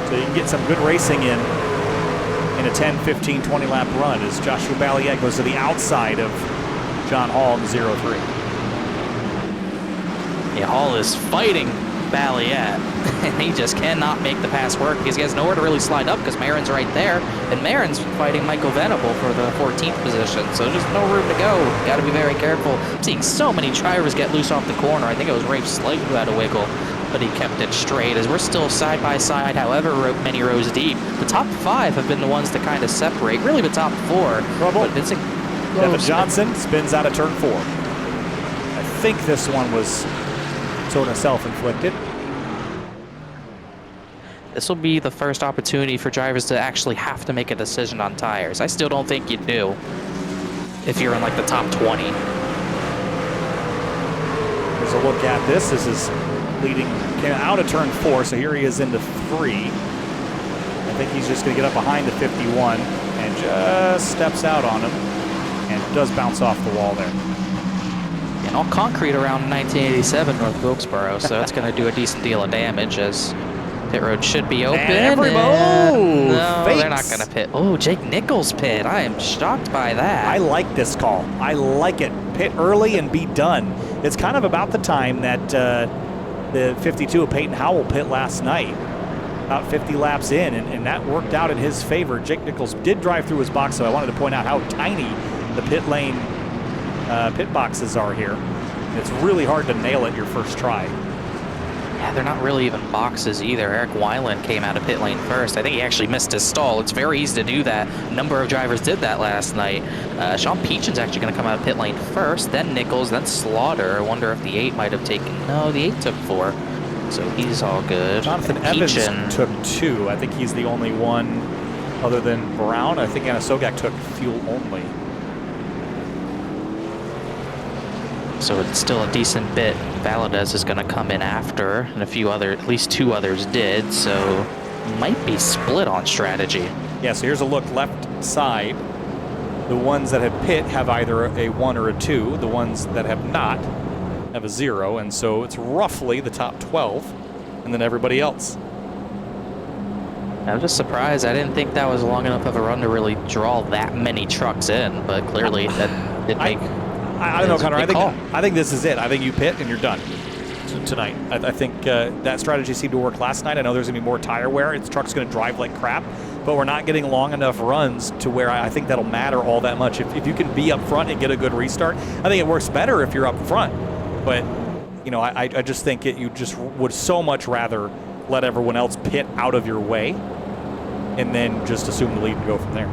So you can get some good racing in a 10, 15, 20 lap run as Joshua Balliet goes to the outside of John Hall in the 0-3. Yeah, Hall is fighting Balliet, and he just cannot make the pass work because he has nowhere to really slide up because Marin's right there, and Marin's fighting Michael Venable for the 14th position, so there's no room to go. Got to be very careful. I'm seeing so many drivers get loose off the corner. I think it was Rafe Slight who had a wiggle, but he kept it straight as we're still side by side, however many rows deep. The top 5 have been the ones to kind of separate, really the top 4. But it's Devin Johnson spins out of turn 4. I think this one was sort of self-inflicted. This will be the first opportunity for drivers to actually have to make a decision on tires. I still don't think you do if you're in like the top 20. Here's a look at this. This is came out of turn 4, so here he is into 3. I think he's just going to get up behind the 51 and just steps out on him and does bounce off the wall there. And all concrete around 1987 North Wilkesboro, so it's going to do a decent deal of damage as pit road should be open. No, they're not going to pit. Oh, Jake Nichols pit. I am shocked by that. I like this call. I like it. Pit early and be done. It's kind of about the time that the 52 of Peyton Howell pit last night, about 50 laps in, and that worked out in his favor. Jake Nichols did drive through his box, so I wanted to point out how tiny the pit lane pit boxes are here. It's really hard to nail it your first try. Yeah, they're not really even boxes either. Eric Weiland came out of pit lane first. I think he actually missed his stall. It's very easy to do that. A number of drivers did that last night. Sean Peachin's actually going to come out of pit lane first, then Nichols, then Slaughter. I wonder if the 8 might have taken... No, the 8 took 4. So he's all good. Jonathan Evans took 2. I think he's the only one other than Brown. I think Anna Sogak took fuel only. So it's still a decent bit. Valadez is going to come in after, and a few other, at least 2 others did, so might be split on strategy. Yeah, so here's a look left side. The ones that have pit have either a 1 or a 2. The ones that have not have a 0, and so it's roughly the top 12, and then everybody else. I'm just surprised. I didn't think that was long enough of a run to really draw that many trucks in, but clearly that did make... I don't know, Connor. I think this is it. I think you pit and you're done tonight. I think that strategy seemed to work last night. I know there's going to be more tire wear. The truck's going to drive like crap, but we're not getting long enough runs to where I think that'll matter all that much. If you can be up front and get a good restart, I think it works better if you're up front. But, you know, I just think you just would so much rather let everyone else pit out of your way and then just assume the lead and go from there.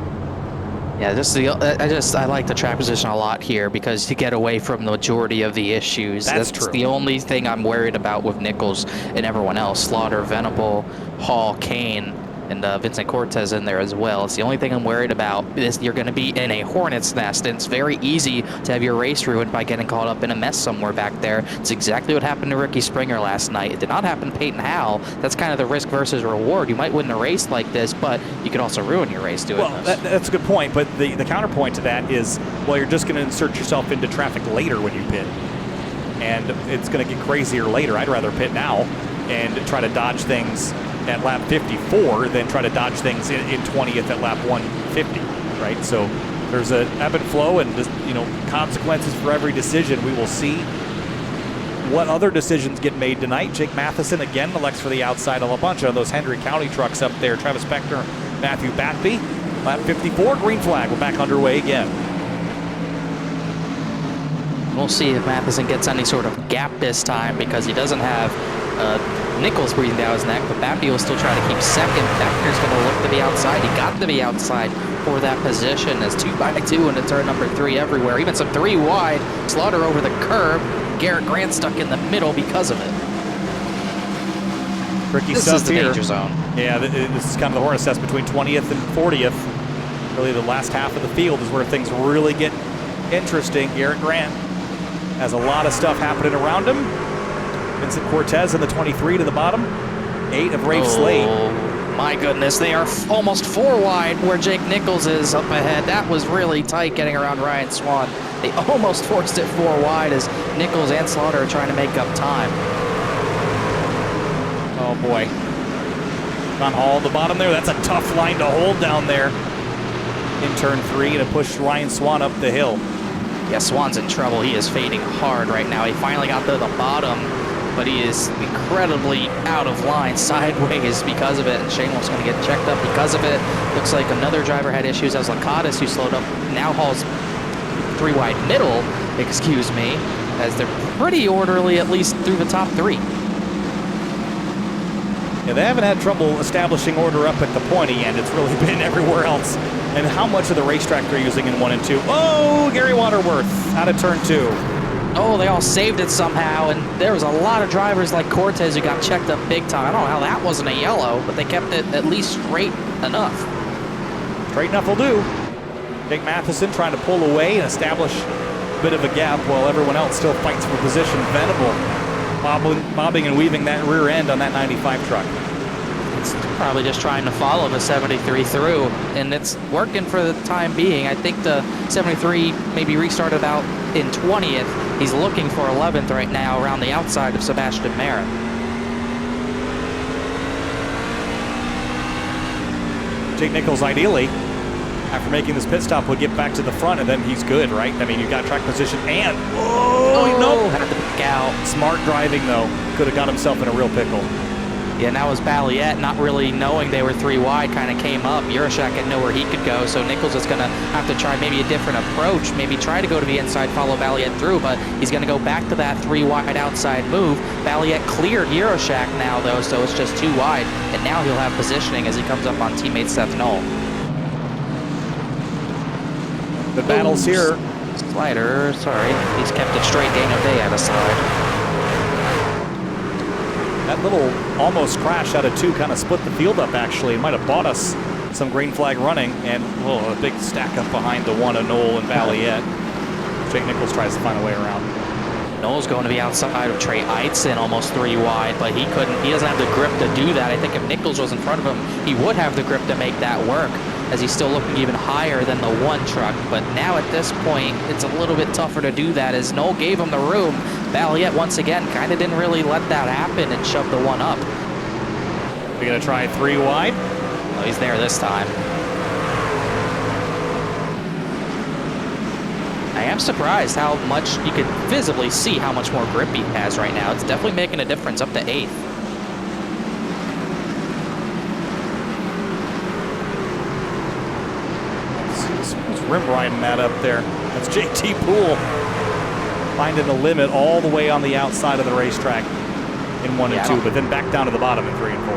Yeah, I like the track position a lot here because you get away from the majority of the issues. That's true. The only thing I'm worried about with Nichols and everyone else, Slaughter, Venable, Hall, Kane, and Vincent Cortez in there as well. It's the only thing I'm worried about is you're going to be in a hornet's nest, and it's very easy to have your race ruined by getting caught up in a mess somewhere back there. It's exactly what happened to Ricky Springer last night. It did not happen to Peyton Howell. That's kind of the risk versus reward. You might win a race like this, but you could also ruin your race doing this. That's a good point, but the counterpoint to that is, well, you're just going to insert yourself into traffic later when you pit, and it's going to get crazier later. I'd rather pit now and try to dodge things at lap 54 than try to dodge things in 20th at lap 150, right? So there's an ebb and flow and just, you know, consequences for every decision. We will see what other decisions get made tonight. Jake Matheson again elects for the outside of a bunch of those Hendry County trucks up there. Travis Beckner, Matthew Batby. Lap 54, green flag. We're back underway again. We'll see if Matheson gets any sort of gap this time because he doesn't have Nichols breathing down his neck, but Babby will still try to keep second. Beckner's going to look to be outside. He got to be outside for that position as 2x2 into turn number 3 everywhere. Even some 3 wide. Slaughter over the curb. Garrett Grant stuck in the middle because of it. Tricky This stuff is the here. danger zone. Yeah, this is kind of the hornet's nest between 20th and 40th. Really the last half of the field is where things really get interesting. Garrett Grant has a lot of stuff happening around him. Vincent Cortez in the 23 to the bottom. 8 of Rafe Slade. My goodness, they are almost 4 wide where Jake Nichols is up ahead. That was really tight getting around Ryan Swan. They almost forced it 4 wide as Nichols and Slaughter are trying to make up time. Oh boy. John Hall at the bottom there. That's a tough line to hold down there in turn 3 to push Ryan Swan up the hill. Yeah, Swan's in trouble. He is fading hard right now. He finally got to the bottom, but he is incredibly out of line sideways because of it. And Shane Wolf's going to get checked up because of it. Looks like another driver had issues. That was Lakatos who slowed up. Now Hall's 3 wide middle, excuse me, as they're pretty orderly at least through the top 3. Yeah, they haven't had trouble establishing order up at the pointy end. It's really been everywhere else. And how much of the racetrack they're using in 1 and 2. Oh, Gary Waterworth out of turn 2. Oh, they all saved it somehow, and there was a lot of drivers like Cortez who got checked up big time. I don't know how that wasn't a yellow, but they kept it at least straight enough. Straight enough will do. Jake Matheson trying to pull away and establish a bit of a gap while everyone else still fights for position. Venable bobbing and weaving that rear end on that 95 truck. It's probably just trying to follow the 73 through, and it's working for the time being. I think the 73 maybe restarted out in 20th. He's looking for 11th right now around the outside of Sebastian Merritt. Jake Nichols ideally, after making this pit stop, would get back to the front, and then he's good, right? I mean, you've got track position and, no. Had to back out. Smart driving, though. Could have got himself in a real pickle. Yeah, and that was Balliet, not really knowing they were 3 wide, kind of came up. Yurashak had nowhere he could go, so Nichols is going to have to try maybe a different approach, maybe try to go to the inside, follow Balliet through, but he's going to go back to that 3 wide outside move. Balliet cleared Yurashak now, though, so it's just 2 wide, and now he'll have positioning as he comes up on teammate Seth Knoll. The battles here. Slider, sorry. He's kept it straight. Daniel Day out of slide. That little almost crash out of 2 kind of split the field up, actually. It might have bought us some green flag running, and a big stack up behind the 1 of Knoll and Balliet. Jake Nichols tries to find a way around. Knoll's going to be outside of Trey Eitzen, almost 3 wide, but he couldn't. He doesn't have the grip to do that. I think if Nichols was in front of him, he would have the grip to make that work, as he's still looking even higher than the 1 truck. But now at this point, it's a little bit tougher to do that, as Knoll gave him the room. Balliet, once again, kind of didn't really let that happen and shoved the 1 up. We're going to try 3 wide. Oh, he's there this time. I am surprised how much you can visibly see how much more grip he has right now. It's definitely making a difference up to 8th. Who's rim riding that up there? That's JT Poole finding the limit all the way on the outside of the racetrack in 1 and 2, but then back down to the bottom in 3 and 4.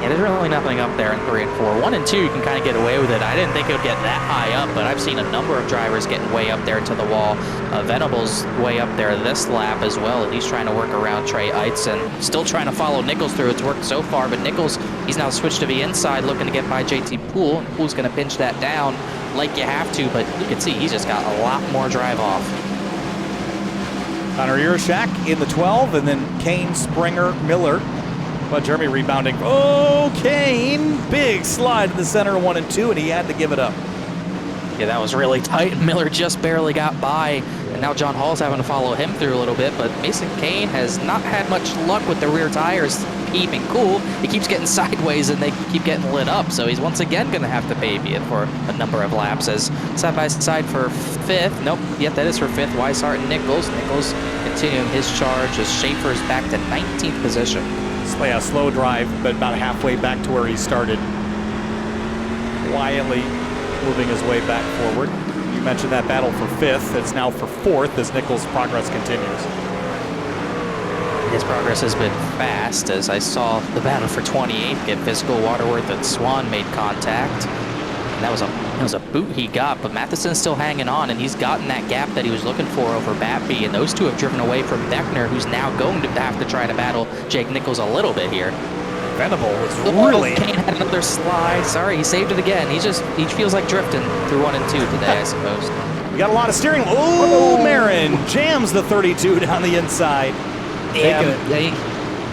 Yeah, there's really nothing up there in 3 and 4. 1 and 2, you can kind of get away with it. I didn't think it would get that high up, but I've seen a number of drivers getting way up there to the wall. Venable's way up there this lap as well, and he's trying to work around Trey Eitzen. Still trying to follow Nichols through. It's worked so far, but Nichols, he's now switched to the inside, looking to get by JT Poole, and Poole's going to pinch that down like you have to, but you can see he's just got a lot more drive off. Connor Yurashak in the 12, and then Kane, Springer, Miller. But Jeremy rebounding. Oh, Kane! Big slide to the center of 1 and 2, and he had to give it up. Yeah, that was really tight. Miller just barely got by, and now John Hall's having to follow him through a little bit, but Mason Kane has not had much luck with the rear tires keeping cool. He keeps getting sideways, and they keep getting lit up, so he's once again going to have to baby it for a number of laps. As side-by-side for 5th. Nope, yet that is for 5th. Weishart and Nichols. Nichols continuing his charge as Schaefer's back to 19th position. A slow drive, but about halfway back to where he started. Quietly moving his way back forward. You mentioned that battle for 5th. It's now for 4th as Nichols' progress continues. His progress has been fast, as I saw the battle for 28th get physical. Waterworth and Swan made contact. And that was a boot he got, but Matheson's still hanging on, and he's gotten that gap that he was looking for over Batby, and those two have driven away from Beckner, who's now going to have to try to battle Jake Nichols a little bit here. Venable was really... Kane had another slide. Sorry, he saved it again. He feels like drifting through 1 and 2 today, I suppose. We got a lot of steering. Oh, Marin jams the 32 down the inside. Yeah,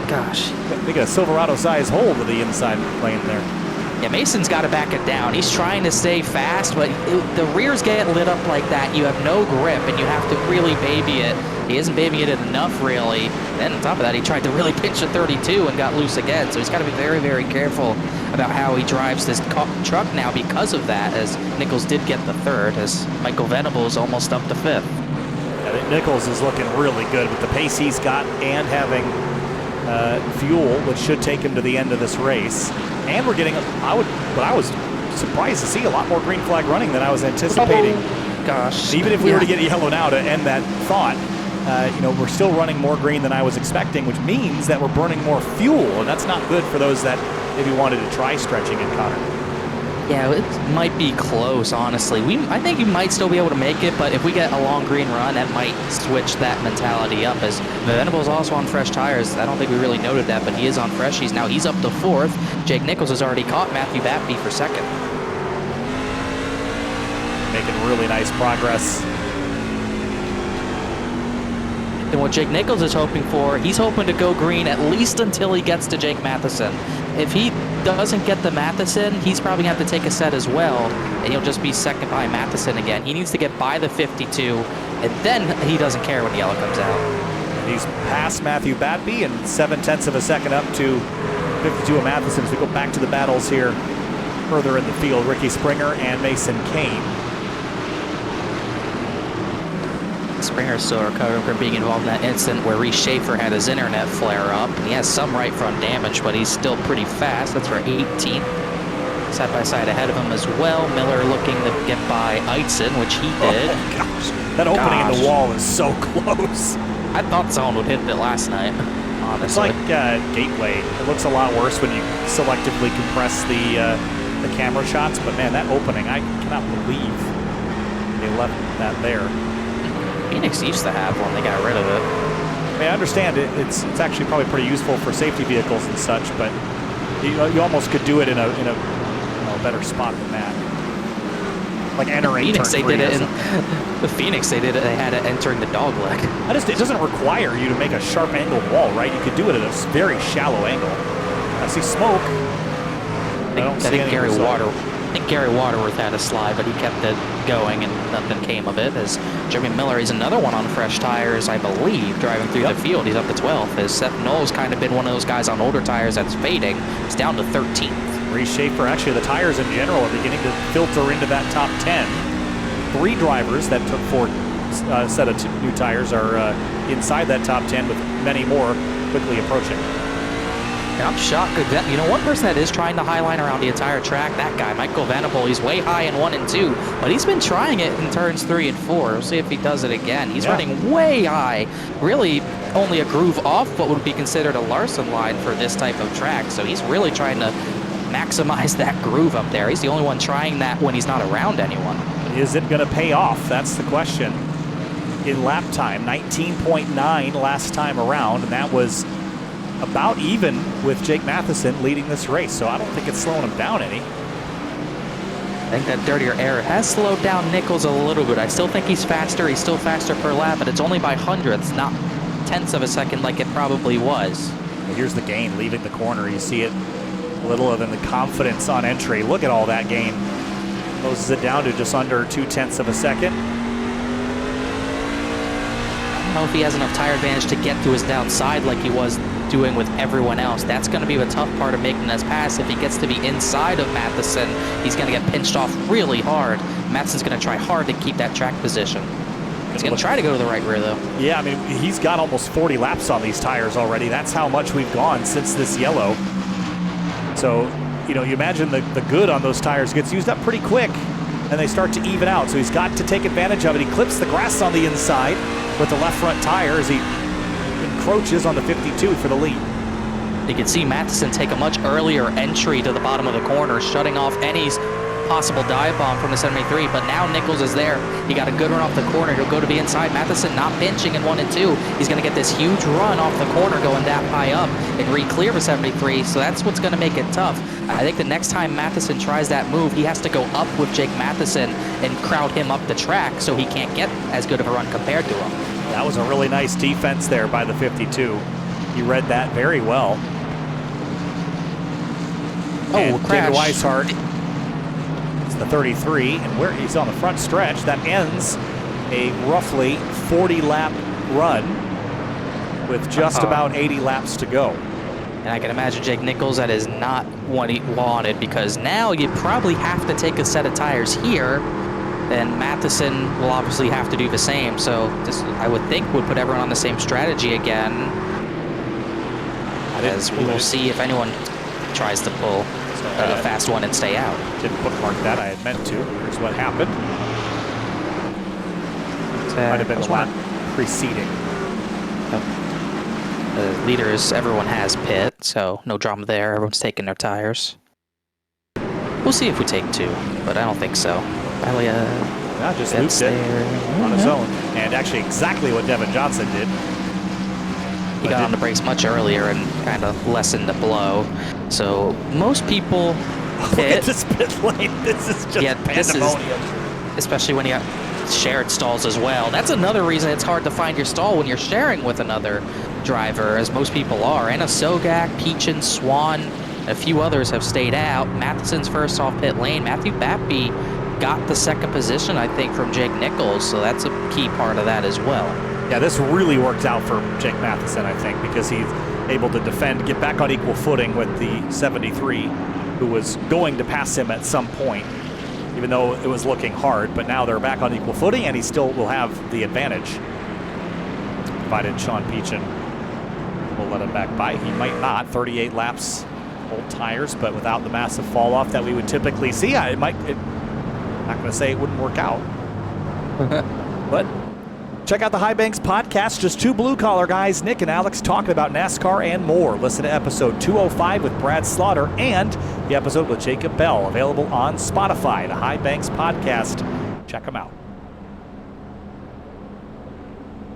gosh. Making a Silverado-sized hole to the inside lane there. Yeah, Mason's got to back it down. He's trying to stay fast, but the rears get lit up like that. You have no grip, and you have to really baby it. He isn't babying it enough, really. And on top of that, he tried to really pinch the 32 and got loose again. So he's got to be very, very careful about how he drives this truck now because of that, as Nichols did get the third, as Michael Venable is almost up to fifth. I think Nichols is looking really good with the pace he's got and having fuel, which should take him to the end of this race. And we're getting, I was surprised to see a lot more green flag running than I was anticipating. Oh, gosh. Even if we were to get yellow now to end that thought, we're still running more green than I was expecting, which means that we're burning more fuel, and that's not good for those that maybe wanted to try stretching it, Connor. Yeah, it might be close, honestly. I think you might still be able to make it, but if we get a long green run, that might switch that mentality up, as Venable's also on fresh tires. I don't think we really noted that, but he is on fresh. He's up to fourth. Jake Nichols has already caught Matthew Batby for second. Making really nice progress. And what Jake Nichols is hoping for, he's hoping to go green at least until he gets to Jake Matheson. If he doesn't get the Matheson, he's probably going to have to take a set as well, and he'll just be second by Matheson again. He needs to get by the 52, and then he doesn't care when the yellow comes out. He's past Matthew Batby and 0.7 of a second up to 52 of Matheson. As we go back to the battles here further in the field, Ricky Springer and Mason Kane. Springer's still recovering from being involved in that incident where Reese Schaefer had his internet flare up. And he has some right front damage, but he's still pretty fast. That's for 18th. Side by side ahead of him as well. Miller looking to get by Eitzen, which he did. Oh, gosh. That opening in the wall is so close. I thought someone would hit it last night, honestly. It's like Gateway. It looks a lot worse when you selectively compress the camera shots, but man, that opening, I cannot believe they left that there. Phoenix used to have one, they got rid of it. I mean, I understand it's actually probably pretty useful for safety vehicles and such, but you almost could do it in a better spot than that. Like entering Phoenix, turn they did it in the Phoenix, they did it. They had it entering the dog leg. It doesn't require you to make a sharp angled wall, right? You could do it at a very shallow angle. I see smoke. I think Gary Waterworth had a slide, but he kept it going and nothing came of it. As Jeremy Miller, he's another one on fresh tires, I believe, driving through the field. He's up to 12th. As Seth Knowles kind of been one of those guys on older tires that's fading. He's down to 13th. Reese Schaefer, actually the tires in general are beginning to filter into that top 10. 3 drivers that took 4 set of new tires are inside that top 10, with many more quickly approaching. And I'm shocked. One person that is trying to highline around the entire track, that guy, Michael Venable, he's way high in 1 and 2, but he's been trying it in turns 3 and 4. We'll see if he does it again. He's running way high, really only a groove off what would be considered a Larson line for this type of track. So he's really trying to maximize that groove up there. He's the only one trying that when he's not around anyone. Is it going to pay off? That's the question. In lap time, 19.9 last time around, and that was about even with Jake Matheson leading this race, so I don't think it's slowing him down any. I think that dirtier air has slowed down Nichols a little bit. I still think he's faster. He's still faster per lap, but it's only by hundredths, not tenths of a second like it probably was. Well, here's the gain leaving the corner. You see it littler than the confidence on entry. Look at all that gain. Closes it down to just under 0.2 of a second. I don't know if he has enough tire advantage to get to his downside like he was doing with everyone else. That's going to be the tough part of making this pass. If he gets to be inside of Matheson, he's going to get pinched off really hard. Matheson's going to try hard to keep that track position. He's going to try to go to the right rear, though. Yeah, I mean, he's got almost 40 laps on these tires already. That's how much we've gone since this yellow. So, you imagine the good on those tires gets used up pretty quick, and they start to even out. So he's got to take advantage of it. He clips the grass on the inside with the left front tire as he encroaches on the 52 for the lead. You can see Matheson take a much earlier entry to the bottom of the corner, shutting off any possible dive bomb from the 73, but now Nichols is there. He got a good run off the corner. He'll go to the inside. Matheson not pinching in 1 and 2. He's going to get this huge run off the corner going that high up and re-clear for 73, so that's what's going to make it tough. I think the next time Matheson tries that move, he has to go up with Jake Matheson and crowd him up the track so he can't get as good of a run compared to him. That was a really nice defense there by the 52. He read that very well. Oh, crash. David Weishart, it's the 33, and where he's on the front stretch, that ends a roughly 40-lap run with just about 80 laps to go. And I can imagine Jake Nichols, that is not what he wanted, because now you probably have to take a set of tires here, and Matheson will obviously have to do the same. So this, I would think, would put everyone on the same strategy again, as we will see if anyone tries to pull a fast one and stay out. Didn't bookmark that. I had meant to. Here's what happened. Might have been the lap preceding. The leaders, everyone has pit, so no drama there. Everyone's taking their tires. We'll see if we take 2, but I don't think so. Yeah, just looped it on his own. And actually exactly what Devin Johnson did. He got on the brakes much earlier and kind of lessened the blow. So most people pit. Look at this pit lane. This is just pandemonium. Especially when you got shared stalls as well. That's another reason it's hard to find your stall when you're sharing with another driver, as most people are. Anna Sogak, Peachin, Swan, a few others have stayed out. Matheson's first off pit lane. Matthew Bappy got the second position, I think, from Jake Nichols, so that's a key part of that as well. Yeah, this really worked out for Jake Matheson, I think, because he's able to defend, get back on equal footing with the 73, who was going to pass him at some point, even though it was looking hard. But now they're back on equal footing, and he still will have the advantage, provided Sean Peachin will let him back by. He might not. 38 laps, old tires, but without the massive fall off that we would typically see, I'm not going to say it wouldn't work out. But check out the High Banks podcast. Just 2 blue-collar guys, Nick and Alex, talking about NASCAR and more. Listen to episode 205 with Brad Slaughter and the episode with Jacob Bell, available on Spotify. The High Banks podcast. Check them out.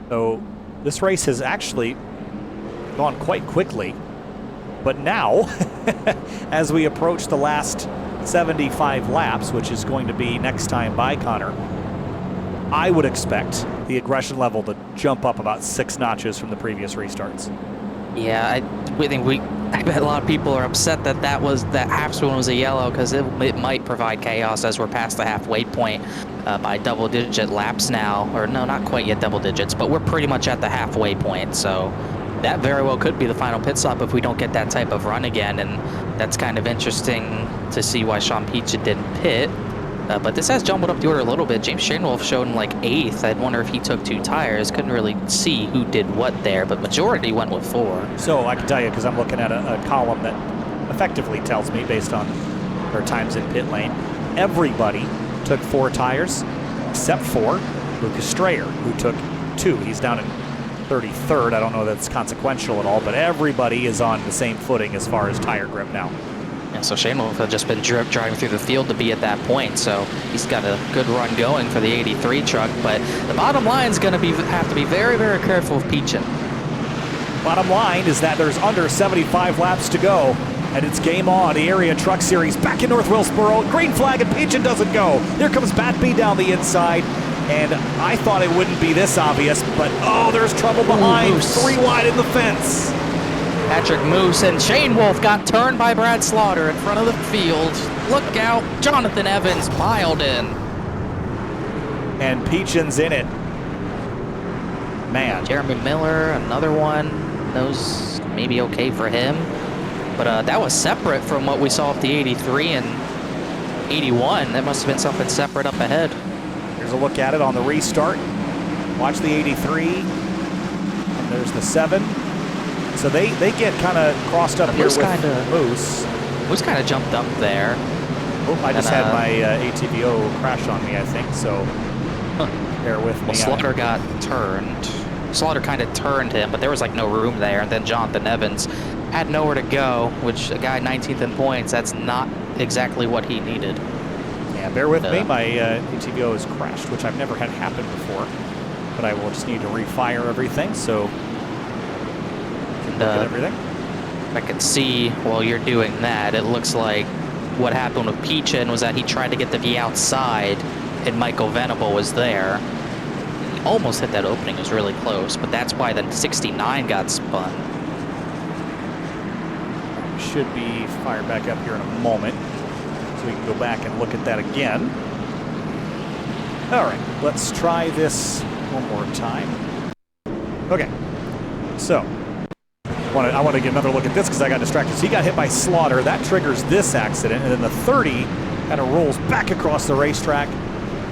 So this race has actually gone quite quickly. But now, as we approach the last 75 laps, which is going to be next time by Connor, I would expect the aggression level to jump up about 6 notches from the previous restarts. Yeah, I bet a lot of people are upset that that half spoon was a yellow, because it might provide chaos as we're past the halfway point by double-digit laps now. Or no, not quite yet double digits, but we're pretty much at the halfway point. So that very well could be the final pit stop if we don't get that type of run again. And that's kind of interesting to see why Sean Peachin didn't pit. But this has jumbled up the order a little bit. James Shainwolf showed him like 8th. I'd wonder if he took 2 tires. Couldn't really see who did what there, but majority went with 4. So I can tell you, because I'm looking at a column that effectively tells me, based on their times in pit lane, everybody took 4 tires except for Lucas Strayer, who took 2. He's down in 33rd. I don't know that it's consequential at all, but everybody is on the same footing as far as tire grip now. Yeah, so Shane Wolf had just been driving through the field to be at that point, so he's got a good run going for the 83 truck. But the bottom line is going to have to be very, very careful with Peachin. Bottom line is that there's under 75 laps to go, and it's game on. The Area Truck Series back in North Wilkesboro. Green flag, and Peachin doesn't go. There comes Batby down the inside, and I thought it wouldn't be this obvious, but oh, there's trouble behind. 3 wide in the fence. Patrick Moose and Shane Wolf got turned by Brad Slaughter in front of the field. Look out, Jonathan Evans piled in. And Peachin's in it. Man. Jeremy Miller, another one. Those maybe okay for him. But that was separate from what we saw with the 83 and 81. That must have been something separate up ahead. Here's a look at it on the restart. Watch the 83. And there's the 7. So they get kind of crossed up here with Moose. Moose kind of jumped up there. Oh, I just had my ATVO crash on me, I think, so bear with me. Well, Slaughter got turned. Slaughter kind of turned him, but there was like no room there. And then Jonathan Evans had nowhere to go, which a guy 19th in points, that's not exactly what he needed. Yeah, bear with me. My ATVO has crashed, which I've never had happen before. But I will just need to refire everything, so I can look at everything. I can see while you're doing that, it looks like what happened with Peachin was that he tried to get the V outside, and Michael Venable was there. He almost hit that opening, it was really close, but that's why the 69 got spun. Should be fired back up here in a moment, so we can go back and look at that again. All right, let's try this one more time. Okay, so I want to get another look at this because I got distracted. So he got hit by Slaughter. That triggers this accident, and then the 30 kind of rolls back across the racetrack.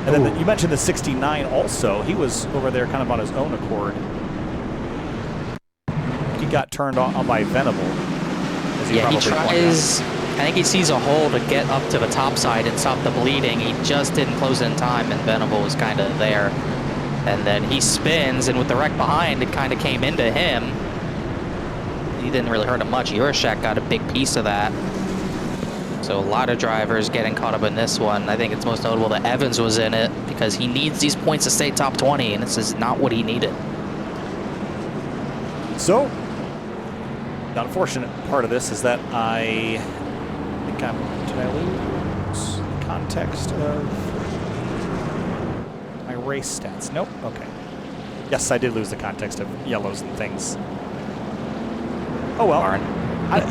And then you mentioned the 69 also. He was over there kind of on his own accord. He got turned on by Venable. Yeah, he tries. I think he sees a hole to get up to the top side and stop the bleeding. He just didn't close in time, and Venable was kind of there. And then he spins, and with the wreck behind, it kind of came into him. He didn't really hurt him much. Jurashek got a big piece of that. So a lot of drivers getting caught up in this one. I think it's most notable that Evans was in it because he needs these points to stay top 20, and this is not what he needed. So, the unfortunate part of this is that I think did I lose the context of my race stats? Nope, okay. Yes, I did lose the context of yellows and things. Oh well.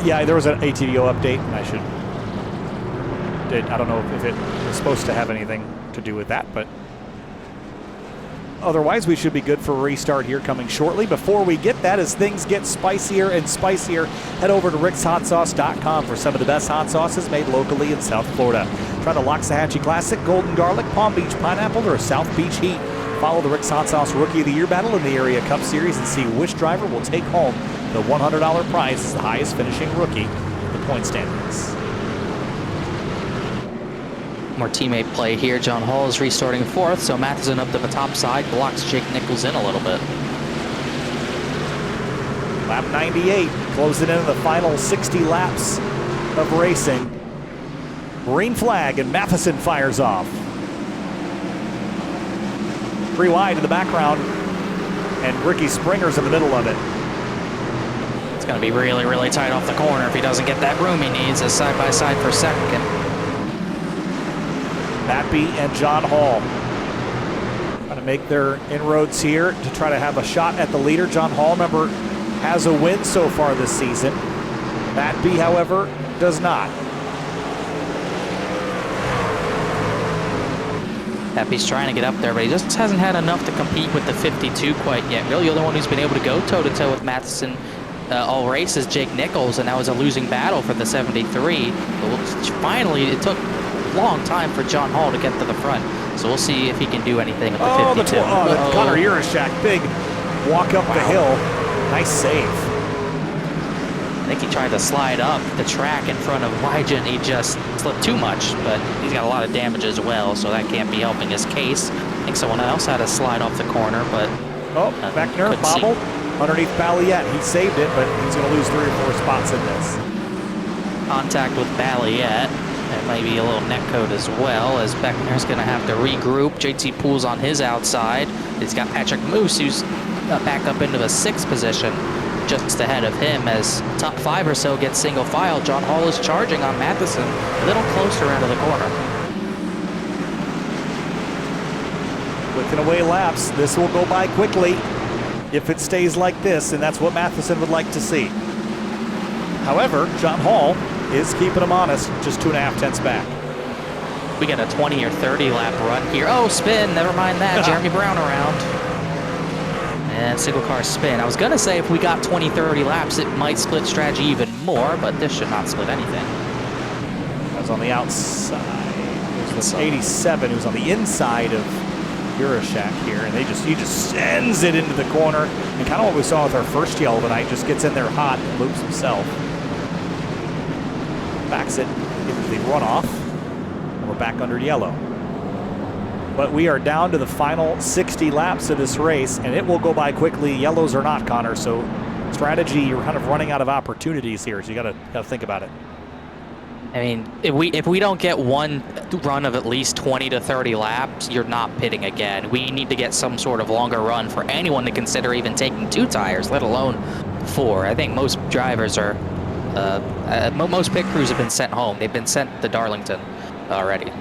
Yeah, there was an ATVO update, and I don't know if it was supposed to have anything to do with that, but otherwise we should be good for a restart here coming shortly. Before we get that, as things get spicier and spicier, head over to rickshotsauce.com for some of the best hot sauces made locally in South Florida. Try the Loxahatchee Classic, Golden Garlic, Palm Beach Pineapple, or South Beach Heat. Follow the Rick's Hot Sauce Rookie of the Year battle in the Area Cup Series and see which driver will take home the $100 prize as the highest finishing rookie in the point standings. More teammate play here. John Hall is restarting fourth, so Matheson up to the top side, blocks Jake Nichols in a little bit. Lap 98, closing in the final 60 laps of racing. Green flag, and Matheson fires off. 3 wide in the background, and Ricky Springer's in the middle of it. It's going to be really, really tight off the corner if he doesn't get that room he needs as side-by-side for second. Mappy and John Hall trying to make their inroads here to try to have a shot at the leader. John Hall, remember, has a win so far this season. Mappy, however, does not. Mappy's trying to get up there, but he just hasn't had enough to compete with the 52 quite yet. Really, the only one who's been able to go toe-to-toe with Matheson all race is Jake Nichols, and that was a losing battle for the 73. But finally, it took a long time for John Hall to get to the front. So we'll see if he can do anything with the 52. Connor Jurashek, big walk up the hill. Nice save. I think he tried to slide up the track in front of Wygen. He just slipped too much, but he's got a lot of damage as well, so that can't be helping his case. I think someone else had to slide off the corner, but... Beckner, bobble, underneath Balliet. He saved it, but he's going to lose 3 or 4 spots in this. Contact with Balliet. There might be a little net code as well, as Beckner's going to have to regroup. JT Poole's on his outside. He's got Patrick Moose, who's back up into the 6th position, just ahead of him as top 5 or so gets single file. John Hall is charging on Matheson, a little closer out of the corner. Wicking away laps. This will go by quickly if it stays like this, and that's what Matheson would like to see. However, John Hall is keeping him honest, just 2.5 tenths back. We got a 20 or 30 lap run here. Oh, spin, never mind that. Jeremy Brown around. And single car spin. I was going to say if we got 20, 30 laps, it might split strategy even more, but this should not split anything. That was on the outside. It was 87 who's on the inside of Jurashek here, and he just sends it into the corner. And kind of what we saw with our first yellow tonight, just gets in there hot and loops himself. Backs it into the runoff, and we're back under yellow. But we are down to the final 60 laps of this race, and it will go by quickly, yellows or not, Connor. So strategy, you're kind of running out of opportunities here, so you gotta think about it. I mean, if we don't get one run of at least 20 to 30 laps, you're not pitting again. We need to get some sort of longer run for anyone to consider even taking 2 tires, let alone 4. I think most drivers are, most pit crews have been sent home. They've been sent to Darlington already.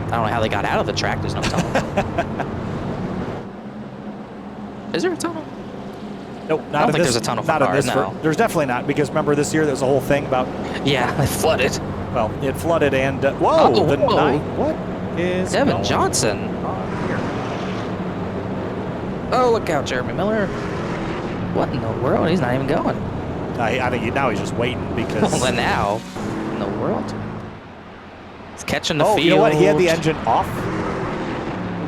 I don't know how they got out of the track. There's no tunnel. Is there a tunnel? Nope, I don't think there's a tunnel for cars, no. There's definitely not, because remember this year there was a whole thing about... Yeah, it flooded. Well, it flooded and... whoa! What is Devin Johnson. Here? Oh, look out, Jeremy Miller. What in the world? He's not even going. I think now he's just waiting because... Well, then now, in the world? He's catching the field. You know what? He had the engine off.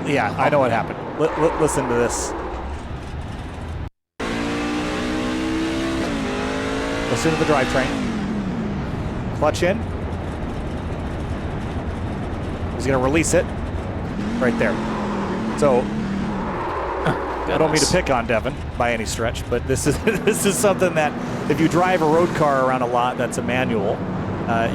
Yeah, I know what happened. Listen to this. Listen to the drivetrain. Clutch in. He's going to release it right there. So I don't mean to pick on Devin by any stretch, but this is something that if you drive a road car around a lot that's a manual,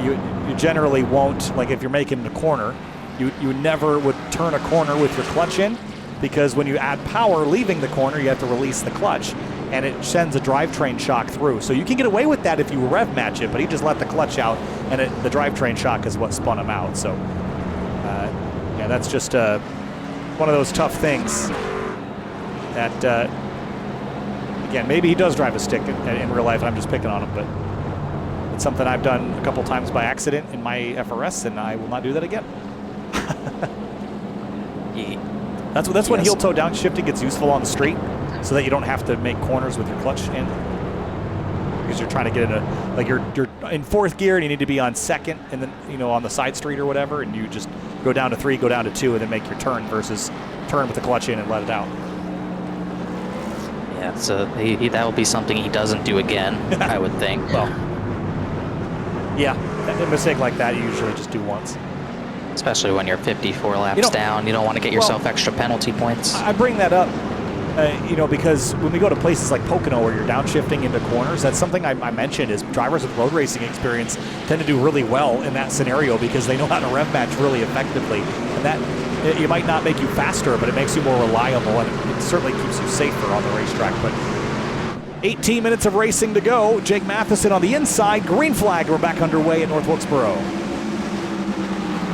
you generally won't, like if you're making a corner, you never would turn a corner with your clutch in, because when you add power leaving the corner, you have to release the clutch, and it sends a drivetrain shock through. So you can get away with that if you rev match it, but he just let the clutch out, and the drivetrain shock is what spun him out. So yeah, that's just one of those tough things that, again, maybe he does drive a stick in real life, and I'm just picking on him, but it's something I've done a couple times by accident in my FRS, and I will not do that again. That's when heel toe downshifting gets useful on the street, so that you don't have to make corners with your clutch in, because you're trying to get in a, like you're in 4th gear and you need to be on 2nd, and then on the side street or whatever, and you just go down to 3, go down to 2, and then make your turn versus turn with the clutch in and let it out. Yeah, so that will be something he doesn't do again, I would think. Well, yeah, a mistake like that you usually just do once. Especially when you're 54 laps down. You don't want to get yourself extra penalty points. I bring that up, because when we go to places like Pocono where you're downshifting into corners, that's something I mentioned is drivers with road racing experience tend to do really well in that scenario because they know how to rev match really effectively. And that, it might not make you faster, but it makes you more reliable, and it certainly keeps you safer on the racetrack. But 18 minutes of racing to go. Jake Matheson on the inside. Green flag. We're back underway at North Wilkesboro.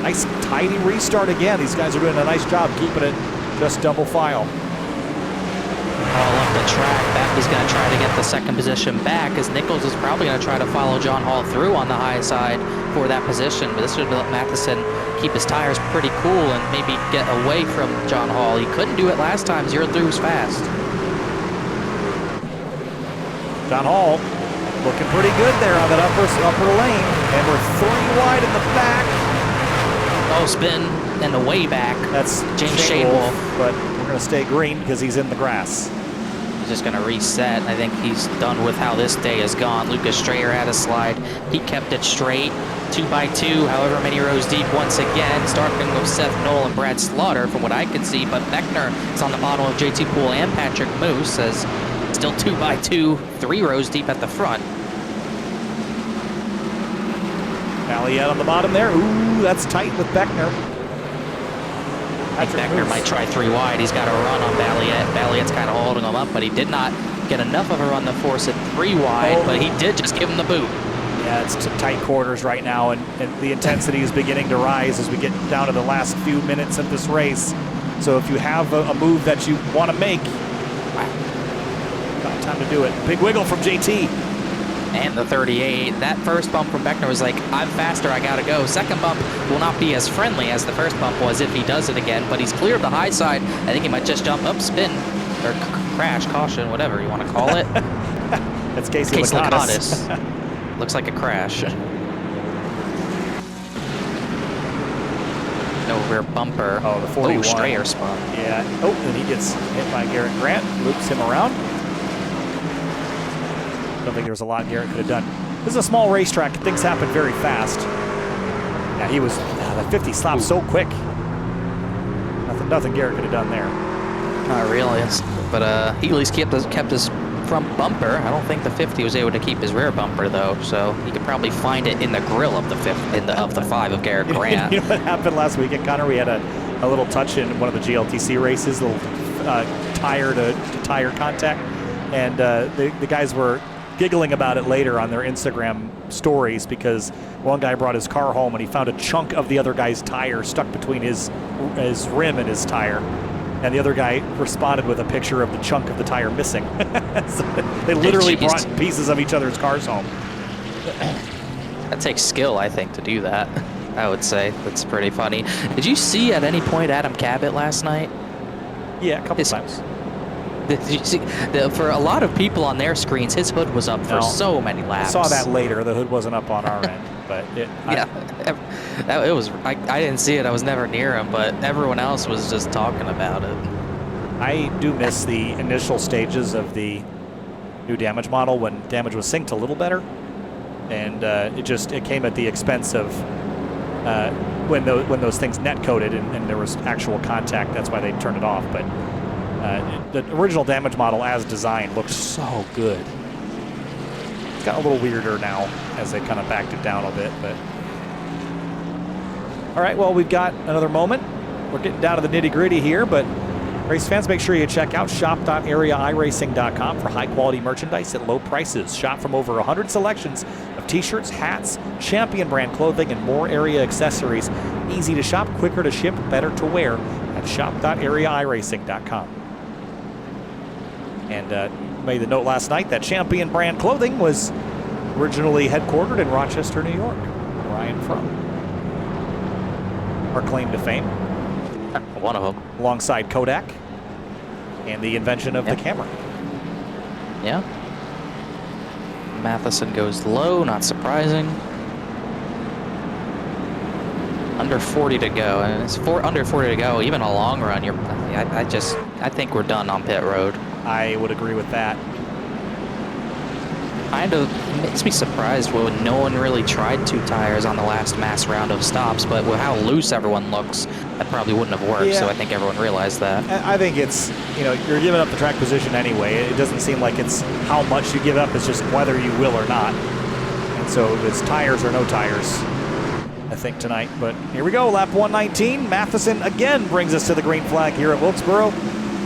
Nice tidy restart again. These guys are doing a nice job keeping it just double file. All up the track. Becky's going to try to get the 2nd position back, as Nichols is probably going to try to follow John Hall through on the high side for that position. But this should let Matheson keep his tires pretty cool and maybe get away from John Hall. He couldn't do it last time. 0-3 was fast. John Hall looking pretty good there on that upper lane. And we're 3 wide in the back. Oh, spin and the way back. That's James Shane Wolf. But we're going to stay green because he's in the grass. He's just going to reset. I think he's done with how this day has gone. Lucas Strayer had a slide. He kept it straight. 2 by 2, however many rows deep once again. Starting with Seth Knoll and Brad Slaughter from what I can see. But Beckner is on the bottom of JT Poole and Patrick Moose, as still 2 by 2, 3 rows deep at the front. Valiette on the bottom there. Ooh, that's tight with Beckner. I think Beckner might try 3 wide. He's got a run on Valiette. Valiette's kind of holding him up, but he did not get enough of a run to force it 3 wide, but he did just give him the boot. Yeah, it's tight quarters right now, and the intensity is beginning to rise as we get down to the last few minutes of this race. So if you have a move that you want to make, time to do it. Big wiggle from JT. And the 38. That first bump from Beckner was like, I'm faster, I gotta go. Second bump will not be as friendly as the first bump was if he does it again, but he's clear of the high side. I think he might just jump up, spin, or crash, caution, whatever you want to call it. That's Casey Lakatos. Looks like a crash. No rear bumper. Oh, the 41. Oh, Strayer spot. Yeah. Oh, and he gets hit by Garrett Grant. Loops him around. Don't think there was a lot Garrett could have done. This is a small racetrack. Things happen very fast. Yeah, he was, the 50 slapped so quick. Nothing Garrett could have done there. Not really, but he at least kept his front bumper. I don't think the 50 was able to keep his rear bumper though, so you could probably find it in the grill of the 5 of Garrett Grant. You know what happened last weekend, Connor? We had a little touch in one of the GLTC races, a little tire to tire contact, and the guys were giggling about it later on their Instagram stories because one guy brought his car home and he found a chunk of the other guy's tire stuck between his rim and his tire. And the other guy responded with a picture of the chunk of the tire missing. So they literally brought pieces of each other's cars home. That takes skill, I think, to do that. I would say that's pretty funny. Did you see at any point Adam Cabot last night? Yeah, a couple times. Did you see, for a lot of people on their screens, his hood was up for so many laps. I saw that later. The hood wasn't up on our end, but it was. I didn't see it. I was never near him, but everyone else was just talking about it. I do miss the initial stages of the new damage model when damage was synced a little better, and it came at the expense of when those things net coded and there was actual contact. That's why they turned it off, but. The original damage model as designed looks so good. It's got a little weirder now as they kind of backed it down a bit, but. All right, well, we've got another moment. We're getting down to the nitty-gritty here, but race fans, make sure you check out shop.areairacing.com for high-quality merchandise at low prices. Shop from over 100 selections of t-shirts, hats, Champion brand clothing, and more area accessories. Easy to shop, quicker to ship, better to wear at shop.areairacing.com. And made the note last night that Champion brand clothing was originally headquartered in Rochester, New York, where I am from. Our claim to fame. One of them. Alongside Kodak and the invention of the camera. Yeah. Matheson goes low, not surprising. Under 40 to go, and it's under 40 to go. Even a long run, I think we're done on pit road. I would agree with that. It makes me surprised when no one really tried 2 tires on the last mass round of stops, but with how loose everyone looks, that probably wouldn't have worked, so I think everyone realized that. I think it's, you're giving up the track position anyway. It doesn't seem like it's how much you give up, it's just whether you will or not. And so it's tires or no tires, I think, tonight. But here we go, lap 119. Matheson again brings us to the green flag here at Wilkesboro.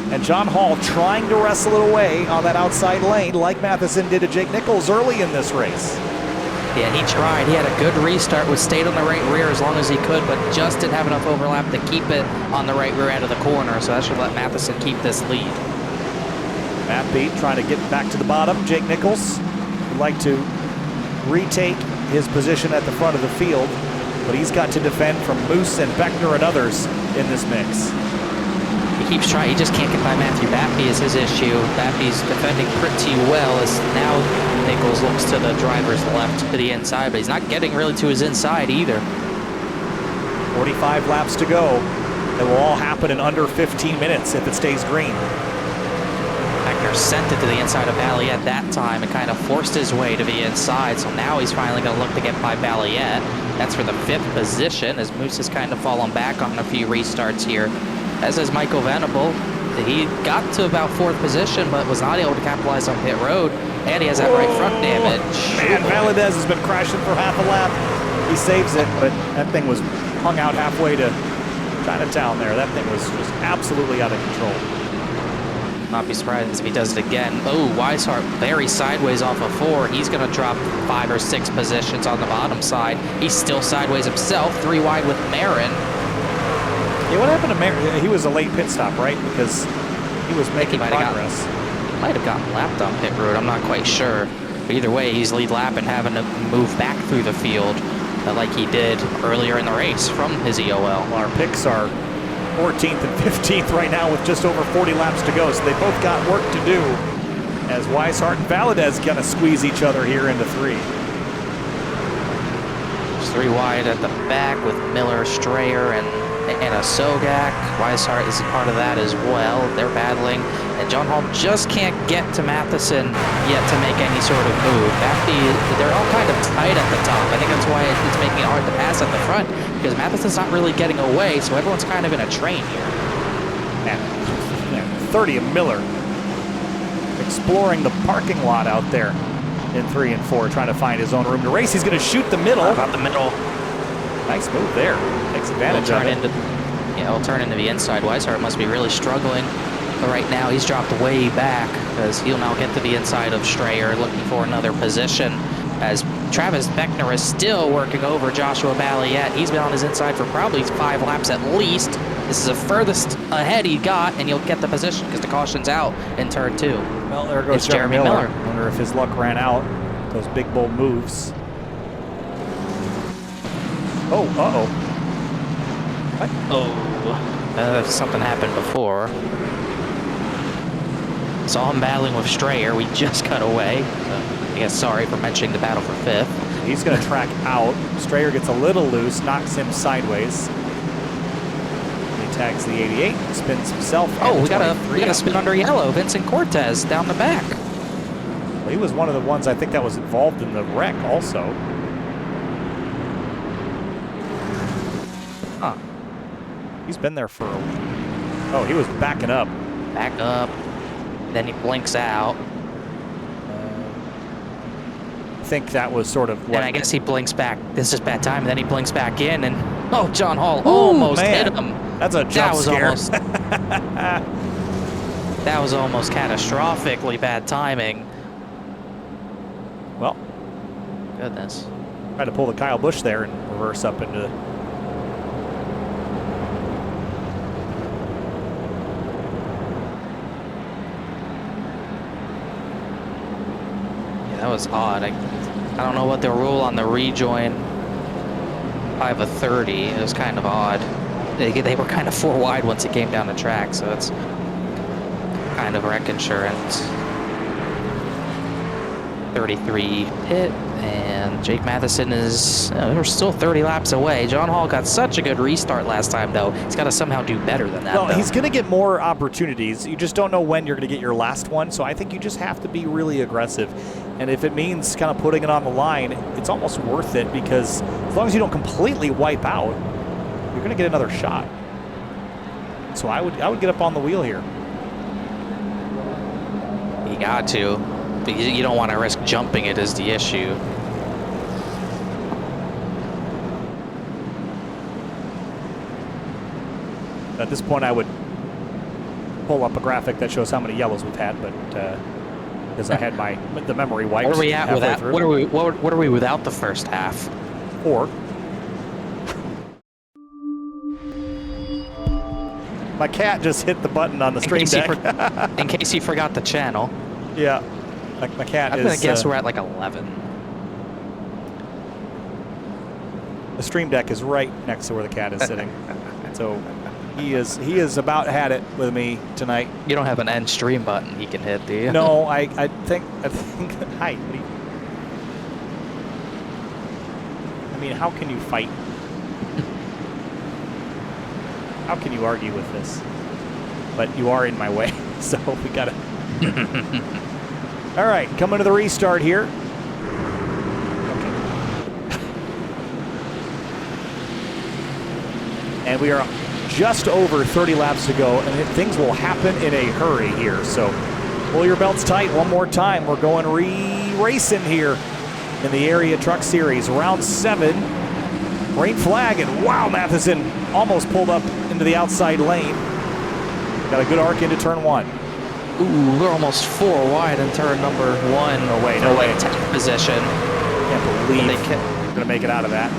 And John Hall trying to wrestle it away on that outside lane like Matheson did to Jake Nichols early in this race. Yeah, he tried. He had a good restart, stayed on the right rear as long as he could, but just didn't have enough overlap to keep it on the right rear end of the corner, so that should let Matheson keep this lead. Matt Beat trying to get back to the bottom. Jake Nichols would like to retake his position at the front of the field, but he's got to defend from Moose and Beckner and others in this mix. He keeps trying. He just can't get by Matthew Bappy is his issue. Bappy's defending pretty well as now Nichols looks to the driver's left to the inside, but he's not getting really to his inside either. 45 laps to go. It will all happen in under 15 minutes if it stays green. Beckner sent it to the inside of Balliet that time and kind of forced his way to the inside, so now he's finally going to look to get by Balliet. That's for the 5th position as Moose has kind of fallen back on a few restarts here. As is Michael Venable. He got to about 4th position, but was not able to capitalize on pit road, and he has that right front damage. Man, Valadez has been crashing for half a lap. He saves it, but that thing was hung out halfway to Chinatown there. That thing was just absolutely out of control. Not be surprised if he does it again. Oh, Weishart very sideways off of 4. He's going to drop 5 or 6 positions on the bottom side. He's still sideways himself, 3 wide with Marin. Yeah, what happened to Marin? He was a late pit stop, right? Because he was making progress. He might have gotten lapped on pit road. I'm not quite sure. But either way, he's lead lap and having to move back through the field like he did earlier in the race from his EOL. Our picks are 14th and 15th right now with just over 40 laps to go. So they both got work to do as Weishart and Valadez going to squeeze each other here into 3. There's 3 wide at the back with Miller, Strayer, and and a Sogak. Weishart is a part of that as well. They're battling, and John Hall just can't get to Matheson yet to make any sort of move. They're all kind of tight at the top. I think that's why it's making it hard to pass at the front, because Matheson's not really getting away, so everyone's kind of in a train here. Man, 30 of Miller exploring the parking lot out there in 3 and 4, trying to find his own room to race. He's going to shoot the middle. About the middle. Nice move there. Takes advantage of it. He'll turn into the inside. Weishart must be really struggling. But right now, he's dropped way back because he'll now get to the inside of Strayer, looking for another position. As Travis Beckner is still working over Joshua Balliet. He's been on his inside for probably 5 laps at least. This is the furthest ahead he got, and he'll get the position because the caution's out in turn 2. Well, there goes Jeremy Miller. I wonder if his luck ran out. Those big bold moves. Oh, uh-oh. What? Oh, something happened before. Saw him battling with Strayer. We just cut away. I guess sorry for mentioning the battle for 5th. He's going to track out. Strayer gets a little loose, knocks him sideways. He tags the 88, spins himself. Oh, we got a spin under yellow. Vincent Cortez down the back. Well, he was one of the ones I think that was involved in the wreck also. Huh. He's been there for a week. Oh, he was backing up. Back up. Then he blinks out. I think that was sort of what... And I guess he blinks back. This is bad time. And then he blinks back in, and oh, John Hall almost hit him. That's a jump scare. That was almost catastrophically bad timing. Well, goodness. Tried to pull the Kyle Busch there and reverse up into... Yeah, that was odd. I don't know what the rule on the rejoin by the 30. It was kind of odd. They were kind of 4 wide once it came down the track, so it's kind of wreck insurance. 33 pit, and Jake Matheson is, we're still 30 laps away. John Hall got such a good restart last time, though. He's got to somehow do better than that. Well, he's going to get more opportunities. You just don't know when you're going to get your last one, so I think you just have to be really aggressive. And if it means kind of putting it on the line, it's almost worth it, because as long as you don't completely wipe out, you're going to get another shot. So I would get up on the wheel here. You got to. But you don't want to risk jumping it is the issue. At this point, I would pull up a graphic that shows how many yellows we've had, but because I had the memory wiped. What are we at without? What are we without the first half? 4. My cat just hit the button on the stream deck. In case you forgot the channel. Yeah. My cat I'm going to guess we're at like 11. The stream deck is right next to where the cat is sitting. So he is about had it with me tonight. You don't have an end stream button he can hit, do you? No, I think hi. I mean, how can you fight? How can you argue with this? But you are in my way, so we gotta. All right, coming to the restart here. Okay. And we are just over 30 laps to go, and things will happen in a hurry here. So pull your belts tight one more time. We're going racing here in the Area Truck Series. Round 7. Green flag, and wow, Matheson almost pulled up into the outside lane. Got a good arc into turn 1. Ooh, we're almost 4 wide in turn number 1. No way, no way. 10th position. Can't believe they're going to make it out of that.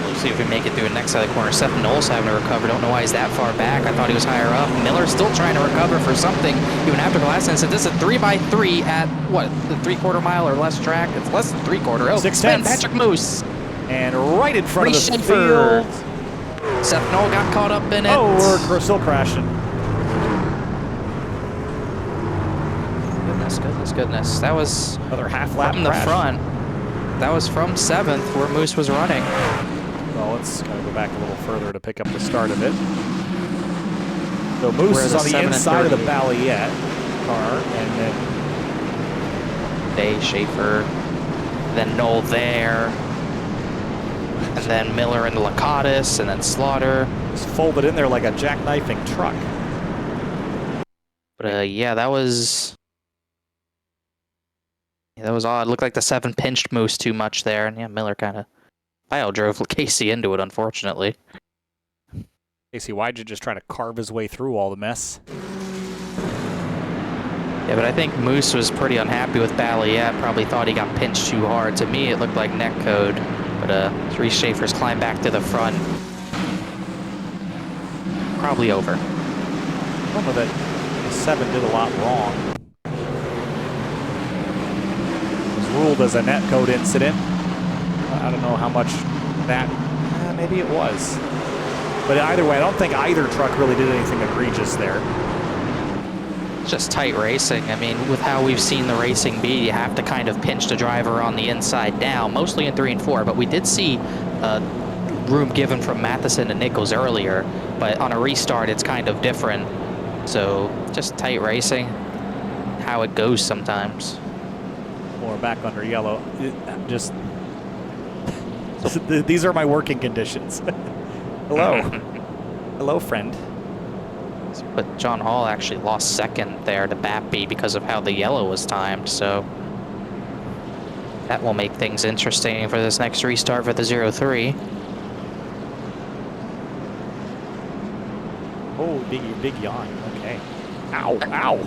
We'll see if we make it through the next side of the corner. Seth Knowles having to recover. Don't know why he's that far back. I thought he was higher up. Miller's still trying to recover for something, even after the last incident. This is a 3x3 at, what, the 3/4 mile or less track? It's less than 3/4. Oh, 6/10. Patrick Moose. And right in front of the Schaefer. field. Seth Knoll got caught up in it. Oh, we're still crashing. Goodness. That was another half lap from the front. That was from 7th where Moose was running. Well, let's kind of go back a little further to pick up the start of it. So Moose is on the inside of the Balliet car, and then Day, Schaefer, then Knoll there, and then Miller into Lakatos, and then Slaughter. It's folded in there like a jackknifing truck. But yeah, that was odd. Looked like the 7 pinched Moose too much there, and yeah, Miller kind of pile drove Casey into it, unfortunately. Casey Wydra just trying to carve his way through all the mess. Yeah, but I think Moose was pretty unhappy with Balliet. Probably thought he got pinched too hard. To me, it looked like neck code. But Reese Schaefer's climbed back to the front. Probably over. I don't know that the 7 did a lot wrong. It was ruled as a net code incident. I don't know how much that... maybe it was. But either way, I don't think either truck really did anything egregious there. It's just tight racing. I mean, with how we've seen the racing be, you have to kind of pinch the driver on the inside down, mostly in 3 and 4. But we did see room given from Matheson and Nichols earlier. But on a restart, it's kind of different. So just tight racing, how it goes sometimes. Or back under yellow. Just these are my working conditions. Hello. Hello, friend. But John Hall actually lost second there to Bappy because of how the yellow was timed, so that will make things interesting for this next restart for the 0-3. Oh, big yawn. Okay. Ow, ow.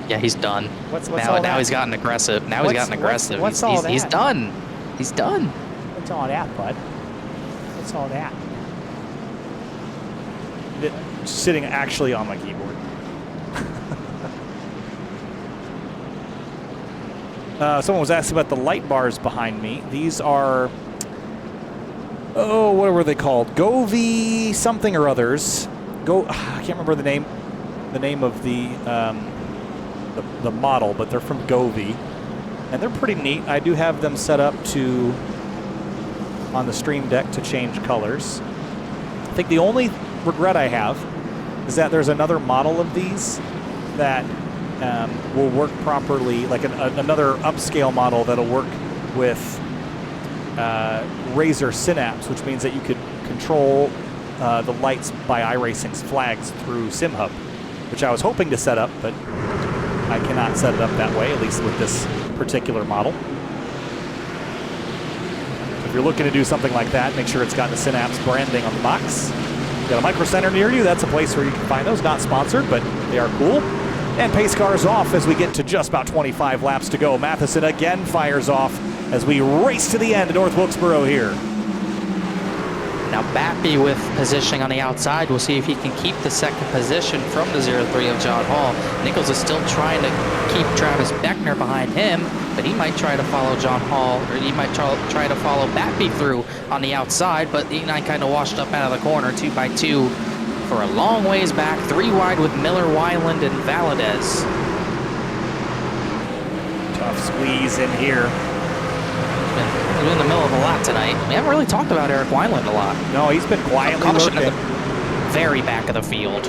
Yeah, he's done. What's now he's gotten aggressive. Now he's gotten aggressive. What's all that? He's done. He's done. What's all that, bud? What's all that? Sitting actually on my keyboard. Someone was asking about the light bars behind me. These are, oh, what were they called? Govee something or others. I can't remember the name of the model, but they're from Govee, and they're pretty neat. I do have them set up on the stream deck to change colors. I think the only regret I have is that there's another model of these that will work properly, like another upscale model that'll work with Razer Synapse, which means that you could control the lights by iRacing's flags through SimHub, which I was hoping to set up, but I cannot set it up that way, at least with this particular model. If you're looking to do something like that, make sure it's got the Synapse branding on the box. If you got a Micro Center near you, that's a place where you can find those. Not sponsored, but they are cool. And pace car is off as we get to just about 25 laps to go. Matheson again fires off as we race to the end of North Wilkesboro here. Now Bappy with positioning on the outside. We'll see if he can keep the second position from the 0-3 of John Hall. Nichols is still trying to keep Travis Beckner behind him, but he might try to follow John Hall, or he might try to follow Bappy through on the outside, but E9 kind of washed up out of the corner 2x2 for a long ways back. 3 wide with Miller, Weiland, and Valadez. Tough squeeze in here. He's in the middle of a lot tonight. We haven't really talked about Eric Weiland a lot. No, he's been quietly lurking. At the very back of the field.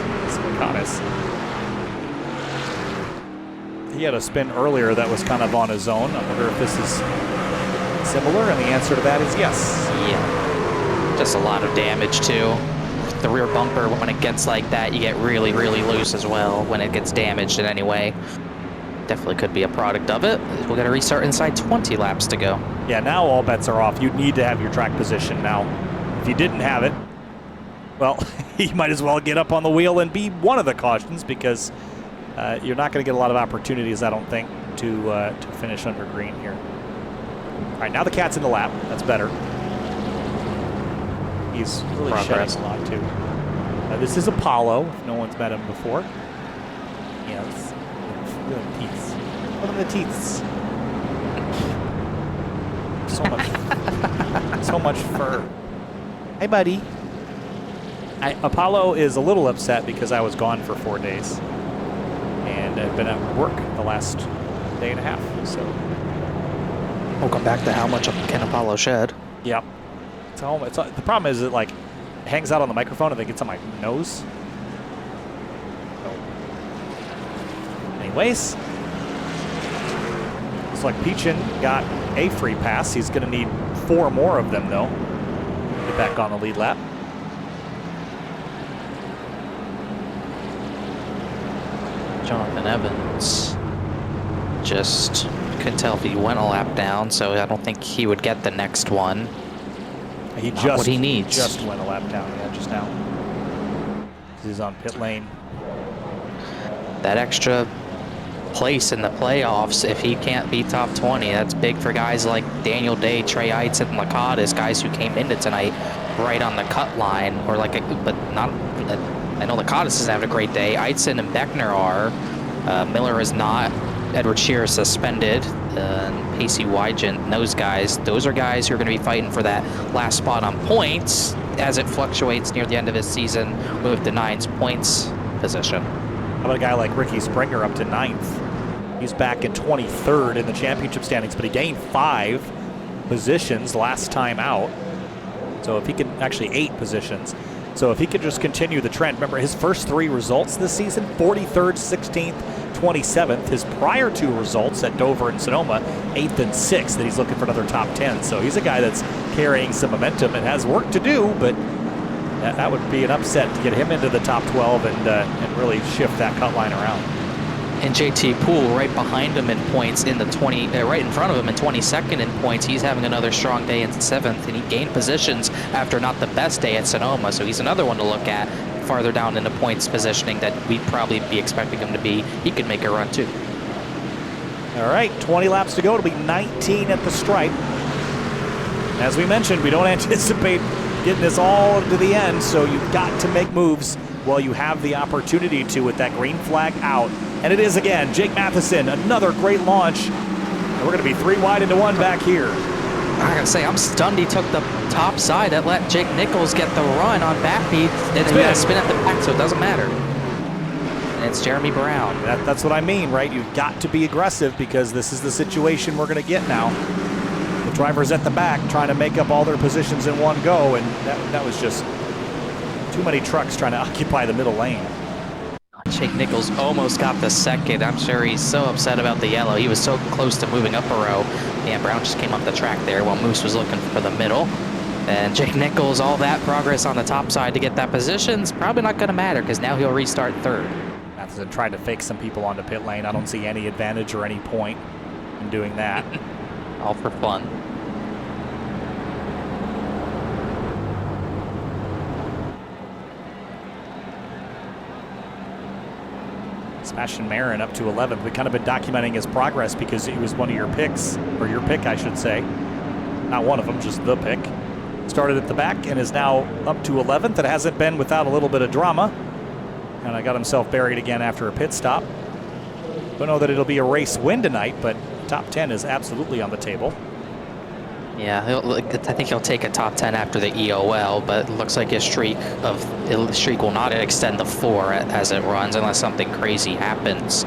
He had a spin earlier that was kind of on his own. I wonder if this is similar, and the answer to that is yes. Yeah, just a lot of damage too. The rear bumper, when it gets like that, you get really, really loose as well when it gets damaged in any way. Definitely could be a product of it. We'll get a restart inside 20 laps to go. Yeah, now all bets are off. You need to have your track position now. If you didn't have it, well, you might as well get up on the wheel and be one of the cautions, because you're not going to get a lot of opportunities, I don't think, to finish under green here. All right, now the cat's in the lap. That's better. He's really shedding a lot, too. This is Apollo, if no one's met him before. Yes. Look at the teeth. Look at the teeth. So much fur. Hey, buddy. Apollo is a little upset because I was gone for 4 days. And I've been at work the last day and a half, so. We'll come back to how much can Apollo shed. Yep. The problem is it like hangs out on the microphone and then gets on my nose. Anyways, looks like Peachin got a free pass. He's going to need 4 more of them, though. Get back on the lead lap. Jonathan Evans just couldn't tell if he went a lap down, so I don't think he would get the next one. He Not just what he needs. Just went a lap down, yeah, just now. He's on pit lane. That extra place in the playoffs, if he can't be top 20, that's big for guys like Daniel Day, Trey Eitz, and Lakatos, guys who came into tonight right on the cut line, or like, but not. I know Lakatos is having a great day. Eitson and Beckner are. Miller is not. Edward Shearer is suspended. Pacey Wygant, those guys. Those are guys who are going to be fighting for that last spot on points as it fluctuates near the end of his season with the 9's points position. How about a guy like Ricky Springer up to 9th? He's back in 23rd in the championship standings, but he gained 5 positions last time out. So if he could, actually 8 positions. So if he could just continue the trend, remember his first 3 results this season, 43rd, 16th, 27th. His prior 2 results at Dover and Sonoma, 8th and 6th, that he's looking for another top 10. So he's a guy that's carrying some momentum and has work to do, but that would be an upset to get him into the top 12 and really shift that cut line around. And JT Poole right behind him in points in the 20, right in front of him in 22nd in points. He's having another strong day in 7th, and he gained positions after not the best day at Sonoma. So he's another one to look at farther down in the points positioning that we'd probably be expecting him to be. He could make a run too. All right, 20 laps to go. It'll be 19 at the stripe. As we mentioned, we don't anticipate getting this all to the end, so you've got to make moves while you have the opportunity to with that green flag out. And it is again, Jake Matheson, another great launch. And we're going to be 3 wide into 1 back here. I gotta say, I'm stunned he took the top side. That let Jake Nichols get the run on backbeat. And he got a spin at the back, so it doesn't matter. And it's Jeremy Brown. That's what I mean, right? You've got to be aggressive because this is the situation we're going to get now. The drivers at the back trying to make up all their positions in one go, and that was just too many trucks trying to occupy the middle lane. Jake Nichols almost got the second. I'm sure he's so upset about the yellow. He was so close to moving up a row. Yeah, Brown just came up the track there while Moose was looking for the middle. And Jake Nichols, all that progress on the top side to get that position is probably not going to matter because now he'll restart 3rd. Matheson tried to fake some people onto pit lane. I don't see any advantage or any point in doing that. All for fun. Sebastian Marin up to 11th. We've kind of been documenting his progress because he was one of your picks, or your pick, I should say. Not one of them, just the pick. Started at the back and is now up to 11th. It hasn't been without a little bit of drama. And I got himself buried again after a pit stop. Don't know that it'll be a race win tonight, but top 10 is absolutely on the table. Yeah, I think he'll take a top 10 after the EOL, but it looks like his streak will not extend to 4 as it runs unless something crazy happens.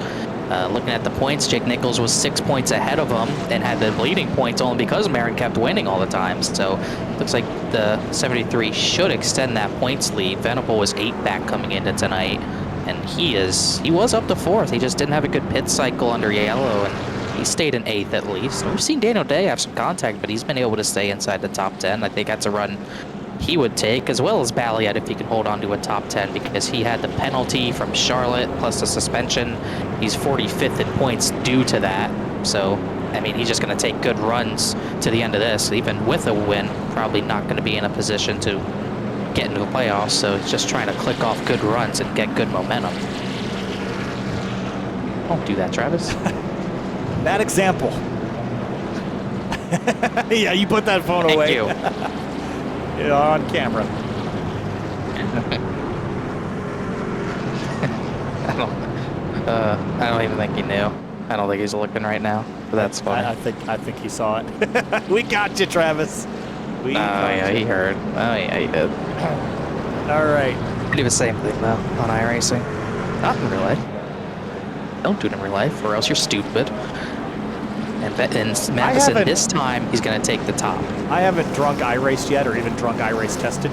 Looking at the points, Jake Nichols was 6 points ahead of him and had the leading points only because Marin kept winning all the time. So looks like the 73 should extend that points lead. Venable was 8 back coming into tonight, and he was up to 4th. He just didn't have a good pit cycle under yellow, and he stayed in 8th at least. We've seen Daniel Day have some contact, but he's been able to stay inside the top 10. I think that's a run he would take, as well as Balliet if he can hold on to a top 10, because he had the penalty from Charlotte plus the suspension. He's 45th in points due to that. So, I mean, he's just going to take good runs to the end of this. Even with a win, probably not going to be in a position to get into the playoffs. So he's just trying to click off good runs and get good momentum. Don't do that, Travis. Bad example. Yeah, you put that phone away. Thank you. Yeah, on camera. I don't even think he knew. I don't think he's looking right now, but that's fine. I think he saw it. We got you, Travis. Yeah, he heard. Oh yeah, he did. All right. I do the same thing though on iRacing. Not in real life. Don't do it in real life, or else you're stupid. And Madison, this time, he's going to take the top. I haven't drunk iRaced yet, or even drunk iRace tested,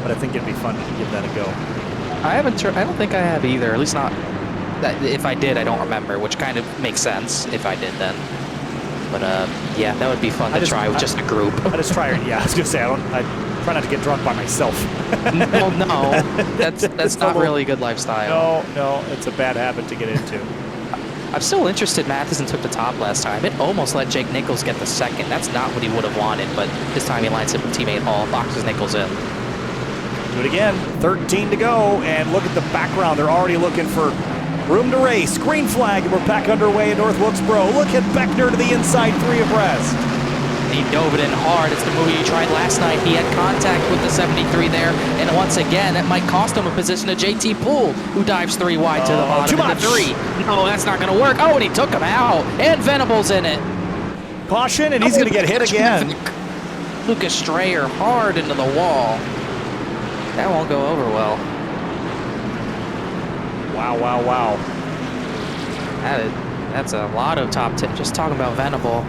but I think it'd be fun to give that a go. I don't think I have either. At least not. If I did, I don't remember, which kind of makes sense if I did then. But yeah, that would be fun to try with just a group. I just try it. Yeah, I was gonna say I try not to get drunk by myself. No, that's not really a good lifestyle. No, it's a bad habit to get into. I'm still interested. Matheson took the top last time. It almost let Jake Nichols get the second. That's not what he would have wanted, but this time he lines up with teammate Hall, boxes Nichols in. Do it again. 13 to go, and look at the background. They're already looking for room to race. Green flag, and we're back underway in North Wilkesboro. Look at Beckner to the inside, 3 abreast. He dove it in hard. It's the move he tried last night. He had contact with the 73 there, and once again, that might cost him a position to JT Poole, who dives 3 wide to the bottom of the 3. No, that's not going to work. Oh, and he took him out, and Venable's in it. Caution, and he's going to get hit again. Lucas Strayer hard into the wall. That won't go over well. Wow. That's a lot of top 10. Just talking about Venable.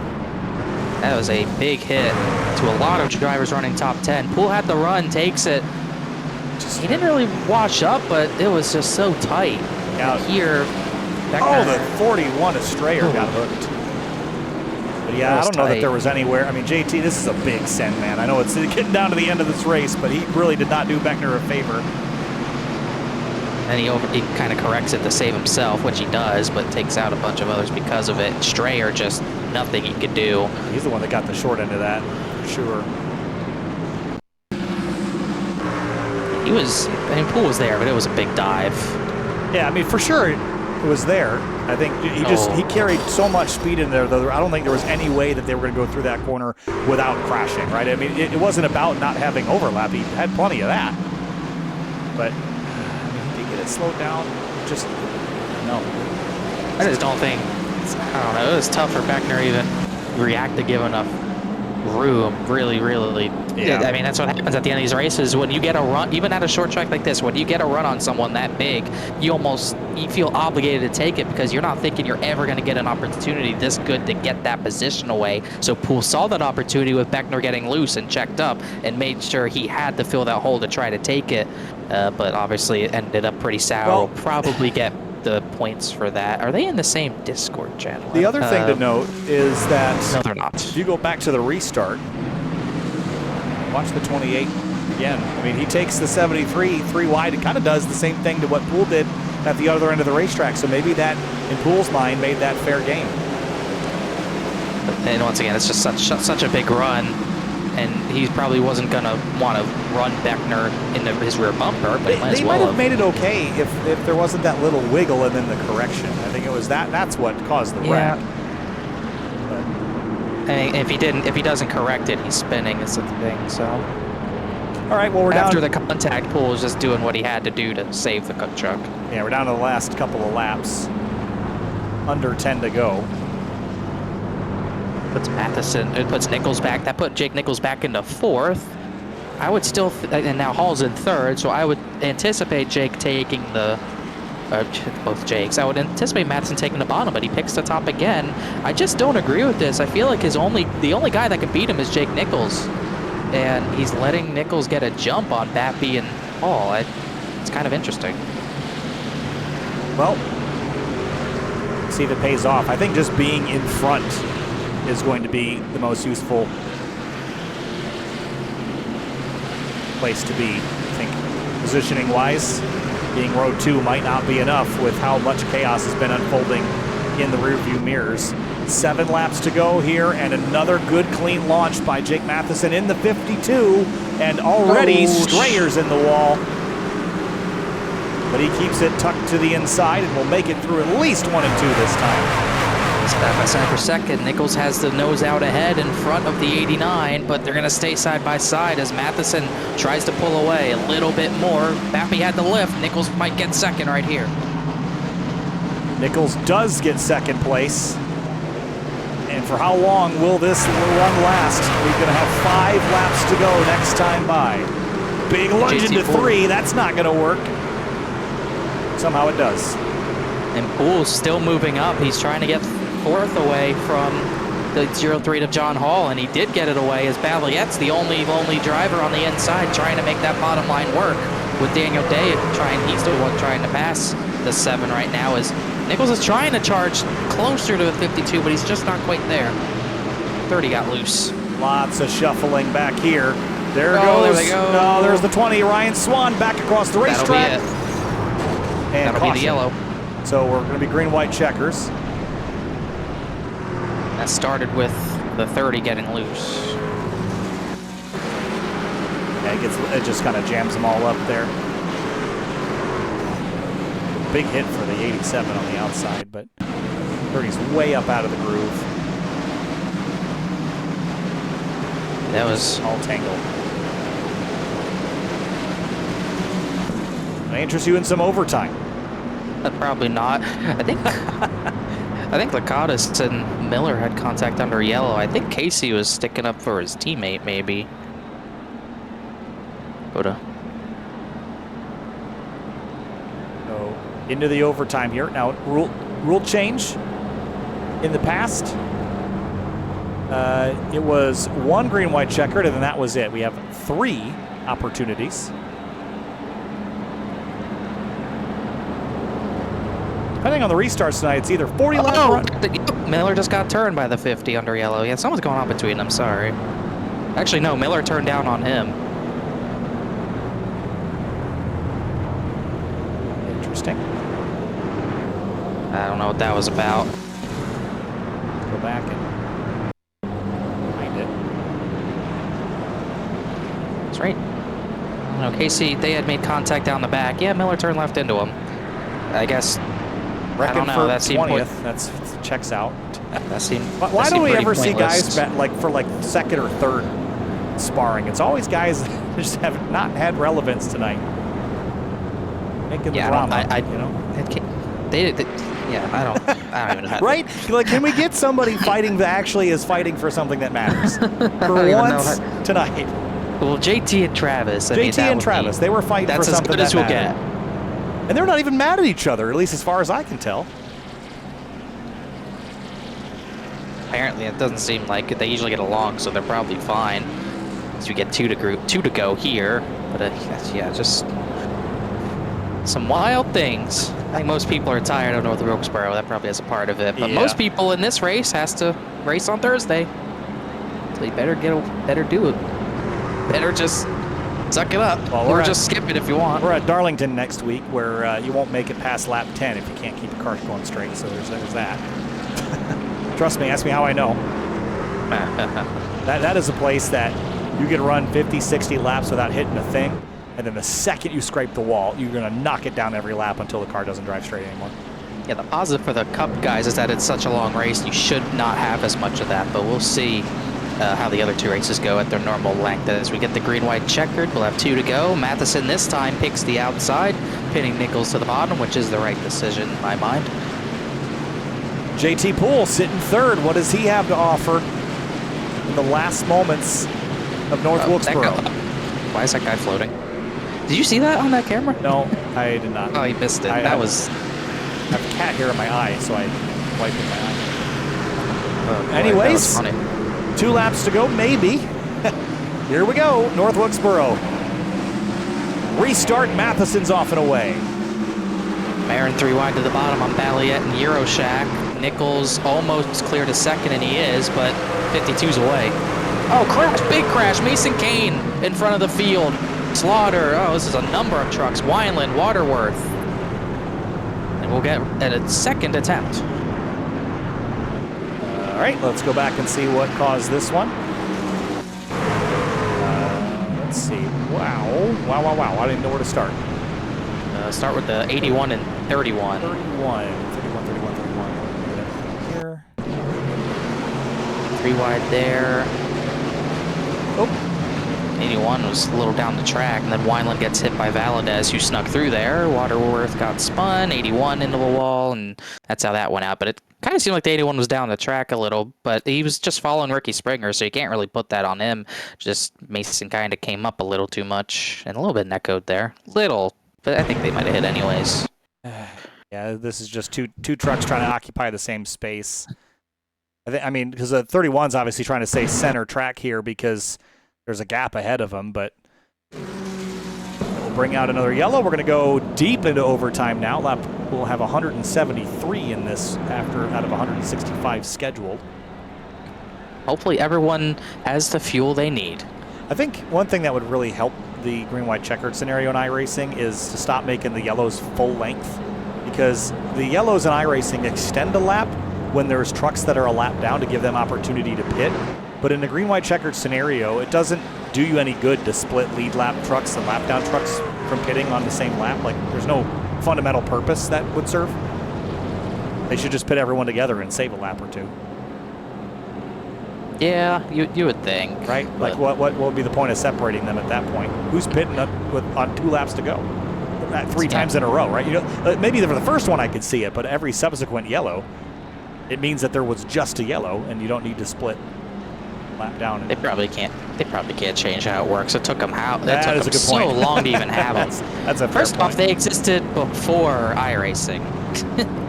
That was a big hit to a lot of drivers running top 10. Poole had the run, takes it. He didn't really wash up, but it was just so tight. Yeah. Here, the 41 of Strayer got hooked. But yeah, I don't know that there was anywhere. I mean, JT, this is a big send, man. I know it's getting down to the end of this race, but he really did not do Beckner a favor. And he kind of corrects it to save himself, which he does, but takes out a bunch of others because of it. Strayer, just nothing he could do. He's the one that got the short end of that, for sure. Poole was there, but it was a big dive. Yeah, I mean, for sure it was there. I think he carried so much speed in there, though. I don't think there was any way that they were going to go through that corner without crashing, right? I mean, it wasn't about not having overlap. He had plenty of that. But he did get it slowed down. Just, no. I just don't think, I don't know, it was tough for Beckner even react to give enough room, really. Yeah. I mean, that's what happens at the end of these races. When you get a run, even at a short track like this, when you get a run on someone that big, you feel obligated to take it because you're not thinking you're ever going to get an opportunity this good to get that position away. So Poole saw that opportunity with Beckner getting loose and checked up and made sure he had to fill that hole to try to take it. But obviously it ended up pretty sour. Well, probably get the points for that. Are they in the same Discord channel? The other thing to note is that no, they're not. If you go back to the restart, watch the 28 again. I mean, he takes the 73 3 wide. It kind of does the same thing to what Poole did at the other end of the racetrack. So maybe that, in Poole's mind, made that fair game. And once again, it's just such a big run, and he probably wasn't going to want to run Beckner into his rear bumper, but they might have made it okay if there wasn't that little wiggle and then the correction. I think it was that's what caused the wreck. And if he doesn't correct it, he's spinning. It's the thing. So, all right. Well, we're after down. The contact, Poole was just doing what he had to do to save the cook truck. Yeah, we're down to the last couple of laps. Under 10 to go. It puts Nichols back. That put Jake Nichols back into 4th. I would still, and now Hall's in 3rd, so I would anticipate Jake taking both Jakes. I would anticipate Madison taking the bottom, but he picks the top again. I just don't agree with this. I feel like the only guy that can beat him is Jake Nichols, and he's letting Nichols get a jump on Bappy and Hall. It's kind of interesting. Well, see if it pays off. I think just being in front is going to be the most useful place to be. I think positioning-wise, being row 2 might not be enough with how much chaos has been unfolding in the rearview mirrors. 7 laps to go here, and another good clean launch by Jake Matheson in the 52, and already Strayer's in the wall. But he keeps it tucked to the inside and will make it through at least 1 and 2 this time. Side by side for second. Nichols has the nose out ahead in front of the 89, but they're going to stay side by side as Matheson tries to pull away a little bit more. Bappy had the lift. Nichols might get second right here. Nichols does get second place. And for how long will this run last? We're going to have 5 laps to go next time by. Big lunge into 3. That's not going to work. Somehow it does. And Poole's still moving up. He's trying to get 4th away from the 0-3 to John Hall, and he did get it away as Balliette's the only lonely driver on the inside trying to make that bottom line work. With Daniel Day he's the one trying to pass the 7 right now, as Nichols is trying to charge closer to the 52, but he's just not quite there. 30 got loose. Lots of shuffling back here. There There goes. they go. Oh, there's the 20. Ryan Swan back across the racetrack. And That'll be the yellow. So we're going to be green-white checkers. That started with the 30 getting loose. Yeah, it just kind of jams them all up there. Big hit for the 87 on the outside, but 30's way up out of the groove. That was all tangled. May interest you in some overtime. Probably not. I think Lakatos and Miller had contact under yellow. I think Casey was sticking up for his teammate, maybe. So into the overtime here. Now, rule change. In the past, it was 1 green-white checkered, and then that was it. We have 3 opportunities. Depending on the restarts tonight, it's either 40 lap run. Miller just got turned by the 50 under yellow. Yeah, something's going on between them. Sorry. Actually, no. Miller turned down on him. Interesting. I don't know what that was about. Go back and find it. That's right. I don't know, Casey, they had made contact down the back. Yeah, Miller turned left into him. I guess. I don't know. That seemed 20th. That's checks out. That seemed. Why don't we ever see guys for like second or third sparring? It's always guys that just have not had relevance tonight. Making the drama, you know. Yeah, I don't even know. Right? Like, can we get somebody fighting that actually is fighting for something that matters for once tonight? Well, JT and Travis. JT and Travis, they were fighting for something that mattered. That's as good as we'll get. And they're not even mad at each other, at least as far as I can tell. Apparently, it doesn't seem like it. They usually get along, so they're probably fine. So we get 2 to go here. But yeah, just some wild things. I think most people are tired of North Wilkesboro. That probably has a part of it. But most people in this race has to race on Thursday. So you better do it. Better just suck it up, or just skip it if you want. We're at Darlington next week, where you won't make it past lap 10 if you can't keep your car going straight. So there's that. Trust me, ask me how I know. that is a place that you can run 50, 60 laps without hitting a thing, and then the second you scrape the wall, you're going to knock it down every lap until the car doesn't drive straight anymore. Yeah, the positive for the Cup guys is that it's such a long race. You should not have as much of that, but we'll see how the other 2 races go at their normal length. As we get the green-white checkered, we'll have 2 to go. Matheson this time picks the outside, pinning Nichols to the bottom, which is the right decision in my mind. JT Poole sitting 3rd. What does he have to offer in the last moments of North Wilkesboro? Why is that guy floating? Did you see that on that camera? No, I did not. Oh, you missed it. I have a cat hair in my eye, so I wiped in my eye. Oh, boy, anyways, that was funny. 2 laps to go, maybe. Here we go, North Wilkesboro. Restart, Matheson's off and away. Marin 3 wide to the bottom on Balliette and Euroshack. Nichols almost cleared a 2nd, and he is, but 52's away. Oh, crash, big crash. Mason Kane in front of the field. Slaughter. Oh, this is a number of trucks. Wineland, Waterworth. And we'll get at a 2nd attempt. All right, let's go back and see what caused this one. Let's see. Wow. I didn't know where to start. Start with the 81 and 31. 31. Here. 3 wide there. Oh. 81 was a little down the track, and then Wineland gets hit by Valadez, who snuck through there. Waterworth got spun, 81 into the wall, and that's how that went out. But it kind of seemed like the 81 was down the track a little, but he was just following Ricky Springer, so you can't really put that on him. Just Mason kind of came up a little too much, and a little bit echoed there. Little, but I think they might have hit anyways. Yeah, this is just two trucks trying to occupy the same space. I mean, because the 31's obviously trying to stay center track here because there's a gap ahead of him, but we'll bring out another yellow. We're going to go deep into overtime now. We'll have 173 in this out of 165 scheduled. Hopefully everyone has the fuel they need. I think one thing that would really help the green-white checkered scenario in iRacing is to stop making the yellows full length, because the yellows in iRacing extend a lap when there's trucks that are a lap down to give them opportunity to pit. But in the green-white checkered scenario, it doesn't do you any good to split lead lap trucks and lap down trucks from pitting on the same lap. Like, there's no fundamental purpose that would serve. They should just pit everyone together and save a lap or two. Yeah, you would think. Right? Like, what would be the point of separating them at that point? Who's pitting on 2 laps to go? 3 times in a row, right? You know, maybe for the first one I could see it, but every subsequent yellow, it means that there was just a yellow, and you don't need to split lap down. They probably can't. They probably can't change how it works. It took them That is a good so point. long to even have them. That's a fair First off, point. they existed before iRacing,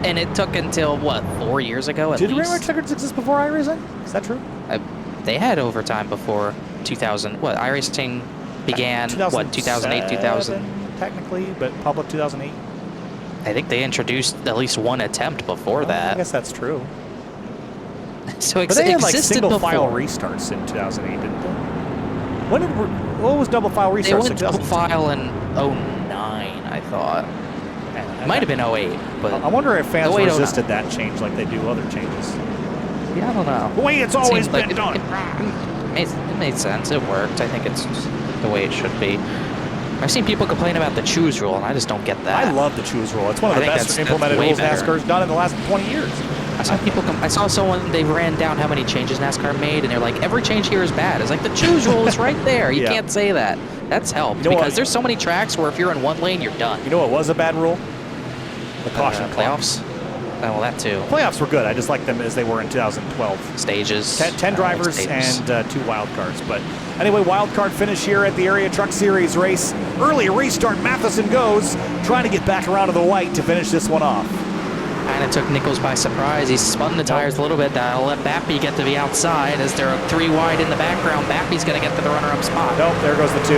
and it took until what 4 years ago at Did least. green-white checkers exist before iRacing? Is that true? They had overtime before 2000. What iRacing began? What 2008, 2000? Technically, but public 2008. I think they introduced at least one attempt before I that. guess that's true. So But they had like existed single before. file restarts in 2008, didn't they? What was double file restarts? They went in double 2010? file in 09, I thought. It might have been 08, but I wonder if fans 08, 09. resisted that change like they do other changes. Yeah, I don't know. The way it's always Seems like been done. It made sense. It worked. I think it's the way it should be. I've seen people complain about the choose rule, and I just don't get that. I love the choose rule. It's one of I the think best that's implemented way rules better. NASCAR's done in the last 20 years. I saw someone, they ran down how many changes NASCAR made, and they're like, every change here is bad. It's like, the choose rule is right there. You Yeah. can't say that. That's helped, You know because what? there's so many tracks where if you're in one lane, you're done. You know what was a bad rule? The caution clock. Playoffs? Oh, well, that too. Playoffs were good. I just like them as they were in 2012. Stages. 10 drivers and 2 wild cards. But anyway, wild card finish here at the Area Truck Series race. Early restart, Matheson goes, trying to get back around to the white to finish this one off. Kind of took Nichols by surprise. He spun the tires a little bit. That'll let Bappy get to the outside as there are 3 wide in the background. Bappy's going to get to the runner-up spot. Nope, there goes the 2.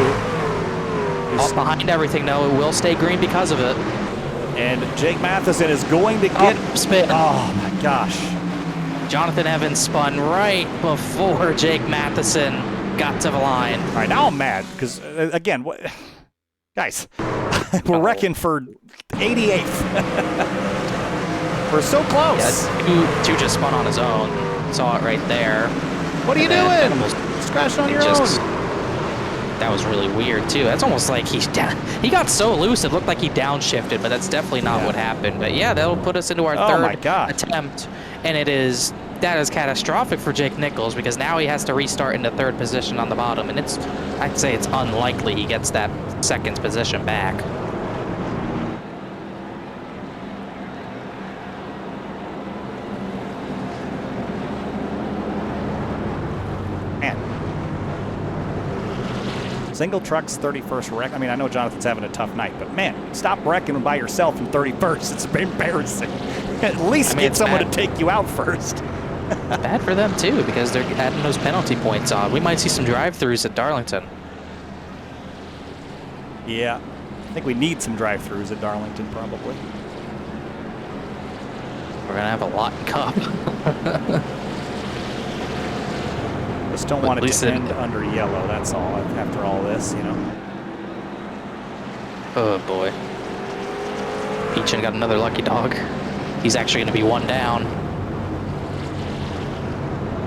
All behind everything, though. It will stay green because of it. And Jake Matheson is going to get... spin. Oh, my gosh. Jonathan Evans spun right before Jake Matheson got to the line. All right, now I'm mad because, again, guys, we're wrecking for 88th. We're so close. Yeah, two just spun on his own. Saw it right there. What are you doing? Scratched on your own. That was really weird too. That's almost like he got so loose it looked like he downshifted, but that's definitely not what happened. But yeah, that'll put us into our third attempt, and that is catastrophic for Jake Nichols because now he has to restart into 3rd position on the bottom, and I'd say it's unlikely he gets that 2nd position back. Single trucks 31st wreck. I mean, I know Jonathan's having a tough night, but man, stop wrecking by yourself in 31st. It's embarrassing. At least get someone to take you out first. Bad for them too, because they're adding those penalty points on. We might see some drive-throughs at Darlington. Yeah, I think we need some drive-throughs at Darlington probably. We're gonna have a lot in Cup. Just don't want it to end under yellow, that's all, after all this, you know. Oh boy. Peachin got another lucky dog. He's actually going to be 1 down.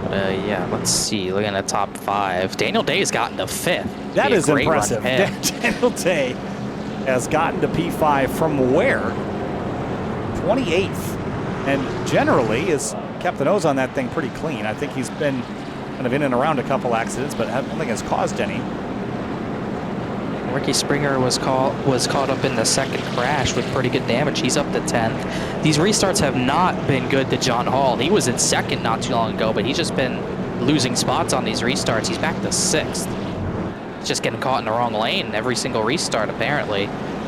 But yeah, let's see. Looking at the top 5. Daniel Day's gotten to 5th. That is impressive. Daniel Day has gotten to P5 from where? 28th. And generally has kept the nose on that thing pretty clean. I think he's been kind of in and around a couple accidents, but I don't think it's caused any. Ricky Springer was caught up in the 2nd crash with pretty good damage. He's up to 10th. These restarts have not been good to John Hall. He was in 2nd not too long ago, but he's just been losing spots on these restarts. He's back to 6th. He's just getting caught in the wrong lane every single restart, apparently,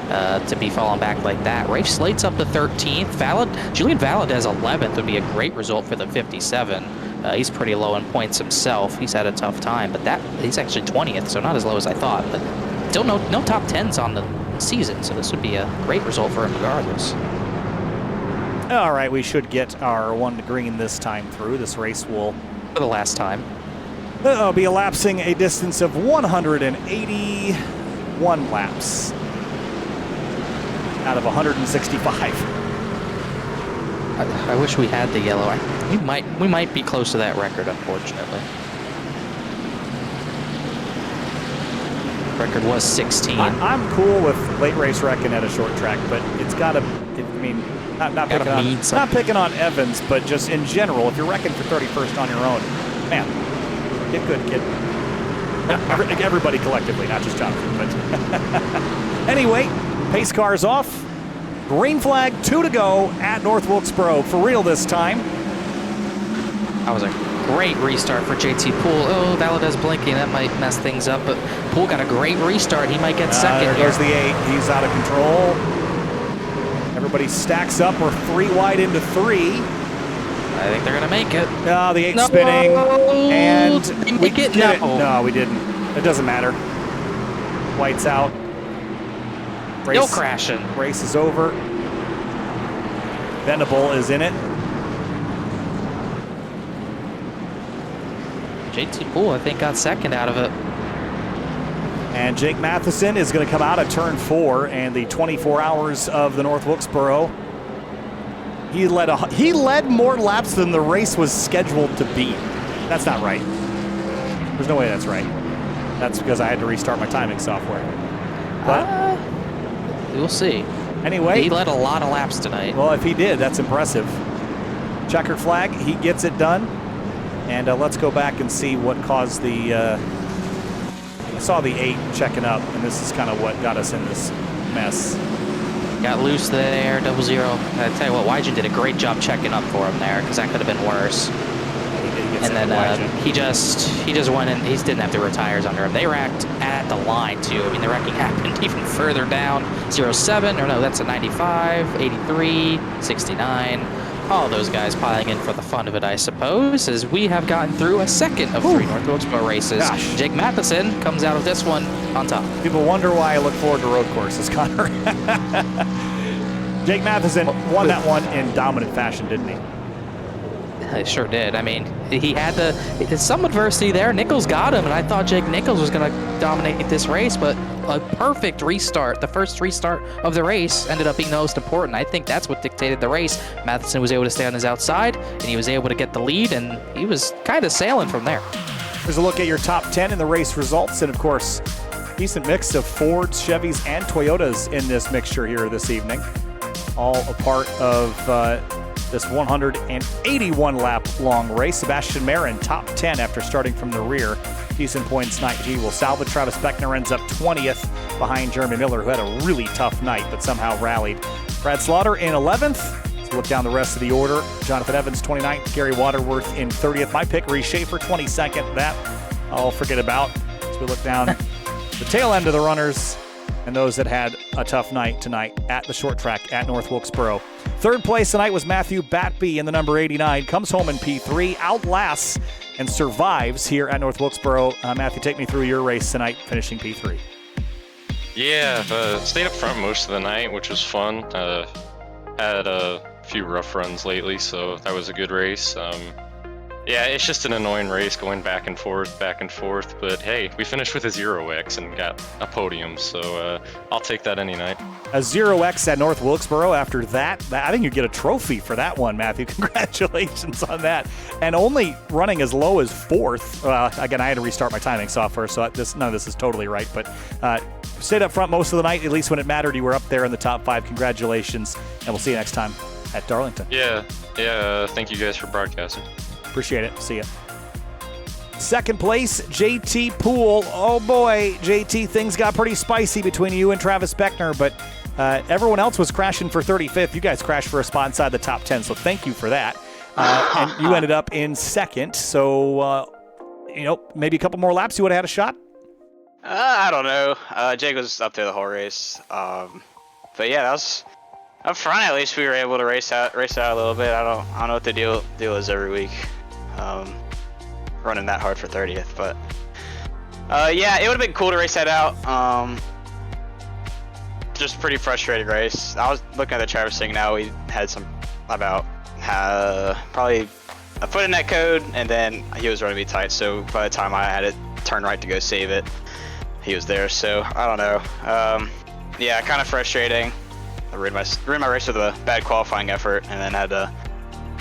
to be falling back like that. Rafe Slate's up to 13th. Julian Valadez 11th would be a great result for the 57. He's pretty low in points himself. He's had a tough time, but he's actually 20th, so not as low as I thought. But still no top 10s on the season, so this would be a great result for him regardless. All right, we should get our 1 to green this time through. This race will, For the last time. be elapsing a distance of 181 laps out of 165. I wish we had the yellow. We might be close to that record, unfortunately. Record was 16. I'm cool with late race wrecking at a short track, but it's got to, not picking on Evans, but just in general, if you're wrecking for 31st on your own, man, get good, kid. Everybody collectively, not just Jonathan. But anyway, pace car's off. Green flag, 2 to go at North Wilkesboro. For real this time. That was a great restart for JT Poole. Oh, Valadez blinking. That might mess things up, but Poole got a great restart. He might get second. There goes the 8. He's out of control. Everybody stacks up. We're 3 wide into 3. I think they're going to make it. No, the 8's spinning. And we get it. No, we didn't. It doesn't matter. White's out. No crashing. Race is over. Venable is in it. JT Poole, I think, got second out of it. And Jake Matheson is going to come out of turn 4, and the 24 hours of the North Wilkesboro. He led more laps than the race was scheduled to be. That's not right. There's no way that's right. That's because I had to restart my timing software. But we'll see. Anyway, he led a lot of laps tonight. Well, if he did, that's impressive. Checkered flag, he gets it done. And let's go back and see what caused the. I saw the 8 checking up, and this is kind of what got us in this mess. Got loose there, 00. I tell you what, Wygen did a great job checking up for him there, because that could have been worse. And then he just went in. He didn't have the retires under him. They wrecked at the line too. I mean, the wrecking happened even further down. 07, or no, that's a 95, 83, 69. All those guys piling in for the fun of it, I suppose, as we have gotten through a second of 3 North Wilkesboro races. Gosh. Jake Matheson comes out of this one on top. People wonder why I look forward to road courses, Connor. Jake Matheson won that one in dominant fashion, didn't he? He sure did. I mean, he had some adversity there. Nichols got him, and I thought Jake Nichols was going to dominate this race, but a perfect restart. The first restart of the race ended up being the most important. I think that's what dictated the race. Matheson was able to stay on his outside, and he was able to get the lead, and he was kind of sailing from there. Here's a look at your top 10 in the race results, and of course, decent mix of Fords, Chevys, and Toyotas in this mixture here this evening. All a part of this 181 lap long race. Sebastian Marin, top 10 after starting from the rear. Decent points night. He will salvage. Travis Beckner ends up 20th behind Jeremy Miller, who had a really tough night but somehow rallied. Brad Slaughter in 11th. Let's look down the rest of the order. Jonathan Evans 29th. Gary Waterworth in 30th. My pick, Reese Schaefer 22nd. That I'll forget about as we look down the tail end of the runners and those that had a tough night tonight at the short track at North Wilkesboro. Third place tonight was Matthew Batby in the number 89. Comes home in P3, outlasts and survives here at North Wilkesboro. Matthew, take me through your race tonight, finishing P3. Yeah, stayed up front most of the night, which was fun. Had a few rough runs lately, so that was a good race. Yeah, it's just an annoying race going back and forth, but hey, we finished with a 0x and got a podium, so I'll take that any night. A 0x at North Wilkesboro after that. I think you get a trophy for that one, Matthew. Congratulations on that. And only running as low as 4th. Again, I had to restart my timing software, so none of this is totally right, but stayed up front most of the night, at least when it mattered. You were up there in the top 5. Congratulations, and we'll see you next time at Darlington. Yeah, thank you guys for broadcasting. Appreciate it. See ya. Second place, JT Poole. Oh boy, JT, things got pretty spicy between you and Travis Beckner, but everyone else was crashing for 35th. You guys crashed for a spot inside the top 10, so thank you for that. And you ended up in second, so maybe a couple more laps, you would have had a shot? I don't know. Jake was up there the whole race. But yeah, that was up front. At least we were able to race out a little bit. I don't know what the deal is every week. running that hard for 30th. But yeah, it would have been cool to race that out. Just pretty frustrating race. I was looking at the traversing now. We had about probably a foot in that code, and then he was running me tight. So by the time I had it turn right to go save it, he was there. So I don't know. Yeah, kind of frustrating. I ruined my race with a bad qualifying effort, and then had to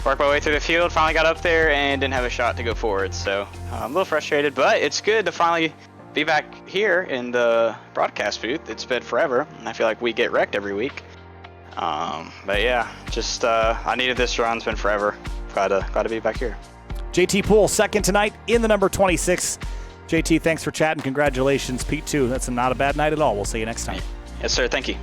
work my way through the field. Finally got up there and didn't have a shot to go forward. So I'm a little frustrated, but it's good to finally be back here in the broadcast booth. It's been forever, and I feel like we get wrecked every week. But yeah, just I needed this run. It's been forever. Glad to be back here. JT Poole, second tonight in the number 26. JT, thanks for chatting. Congratulations, Pete, too. That's not a bad night at all. We'll see you next time. Yes, sir. Thank you.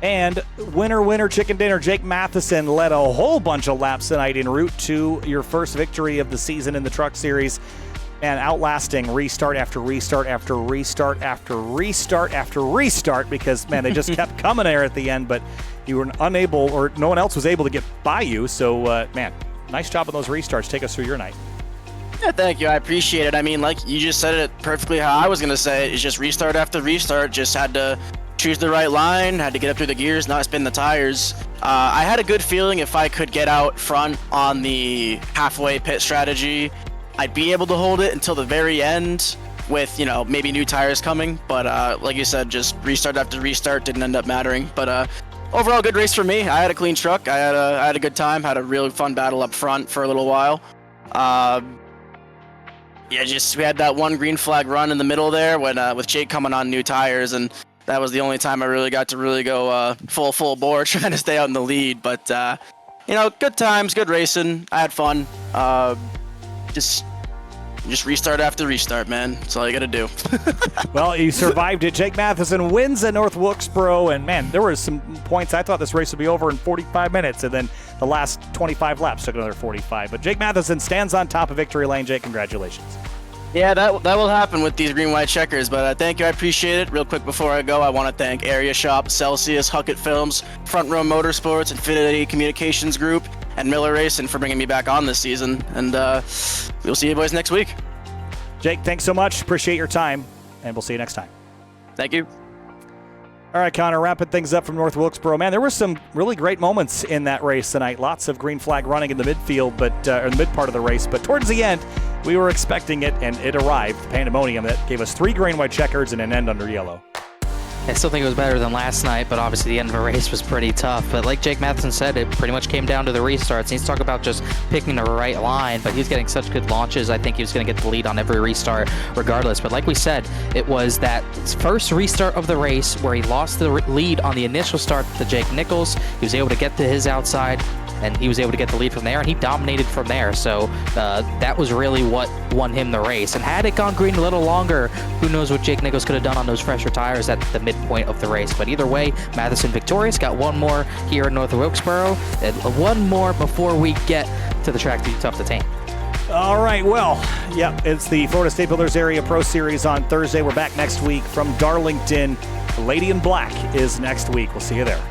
And winner, chicken dinner. Jake Matheson led a whole bunch of laps tonight en route to your first victory of the season in the Truck Series. And outlasting restart after restart after restart after restart after restart, because, man, they just kept coming there at the end, but you were unable, or no one else was able to get by you. So, man, nice job on those restarts. Take us through your night. Yeah, thank you. I appreciate it. I mean, like you just said it perfectly how I was going to say it. It's just restart after restart. Just had to choose the right line, had to get up through the gears, not spin the tires. I had a good feeling if I could get out front on the halfway pit strategy, I'd be able to hold it until the very end with, maybe new tires coming. But like you said, just restart after restart didn't end up mattering. But overall, good race for me. I had a clean truck. I had a good time. Had a really fun battle up front for a little while. Yeah, we had that one green flag run in the middle there when with Jake coming on new tires, and that was the only time I really got to go full bore trying to stay out in the lead. But good times, good racing. I had fun. Just restart after restart, man. That's all you got to do. Well, you survived it. Jake Matheson wins at North Wilkesboro, and, man, there were some points I thought this race would be over in 45 minutes, and then the last 25 laps took another 45. But Jake Matheson stands on top of victory lane. Jake, congratulations. Yeah, that will happen with these green-white checkers, but thank you. I appreciate it. Real quick before I go, I want to thank Area Shop, Celsius, Huckett Films, Front Row Motorsports, Infinity Communications Group, and Miller Racing for bringing me back on this season. And we'll see you boys next week. Jake, thanks so much. Appreciate your time, and we'll see you next time. Thank you. All right, Connor, wrapping things up from North Wilkesboro. Man, there were some really great moments in that race tonight. Lots of green flag running in the midfield, or the mid part of the race. But towards the end, we were expecting it, and it arrived. The pandemonium that gave us 3 green white checkers and an end under yellow. I still think it was better than last night, but obviously the end of the race was pretty tough. But like Jake Matheson said, it pretty much came down to the restarts. He's talking about just picking the right line, but he's getting such good launches. I think he was going to get the lead on every restart regardless. But like we said, it was that first restart of the race where he lost the lead on the initial start to Jake Nichols. He was able to get to his outside, and he was able to get the lead from there, and he dominated from there. So that was really what won him the race. And had it gone green a little longer, who knows what Jake Nichols could have done on those fresher tires at the midpoint of the race. But either way, Matheson victorious, got one more here in North Wilkesboro, and one more before we get to the track to be tough to tame. All right, well, it's the Florida State Builders Area Pro Series on Thursday. We're back next week from Darlington. Lady in Black is next week. We'll see you there.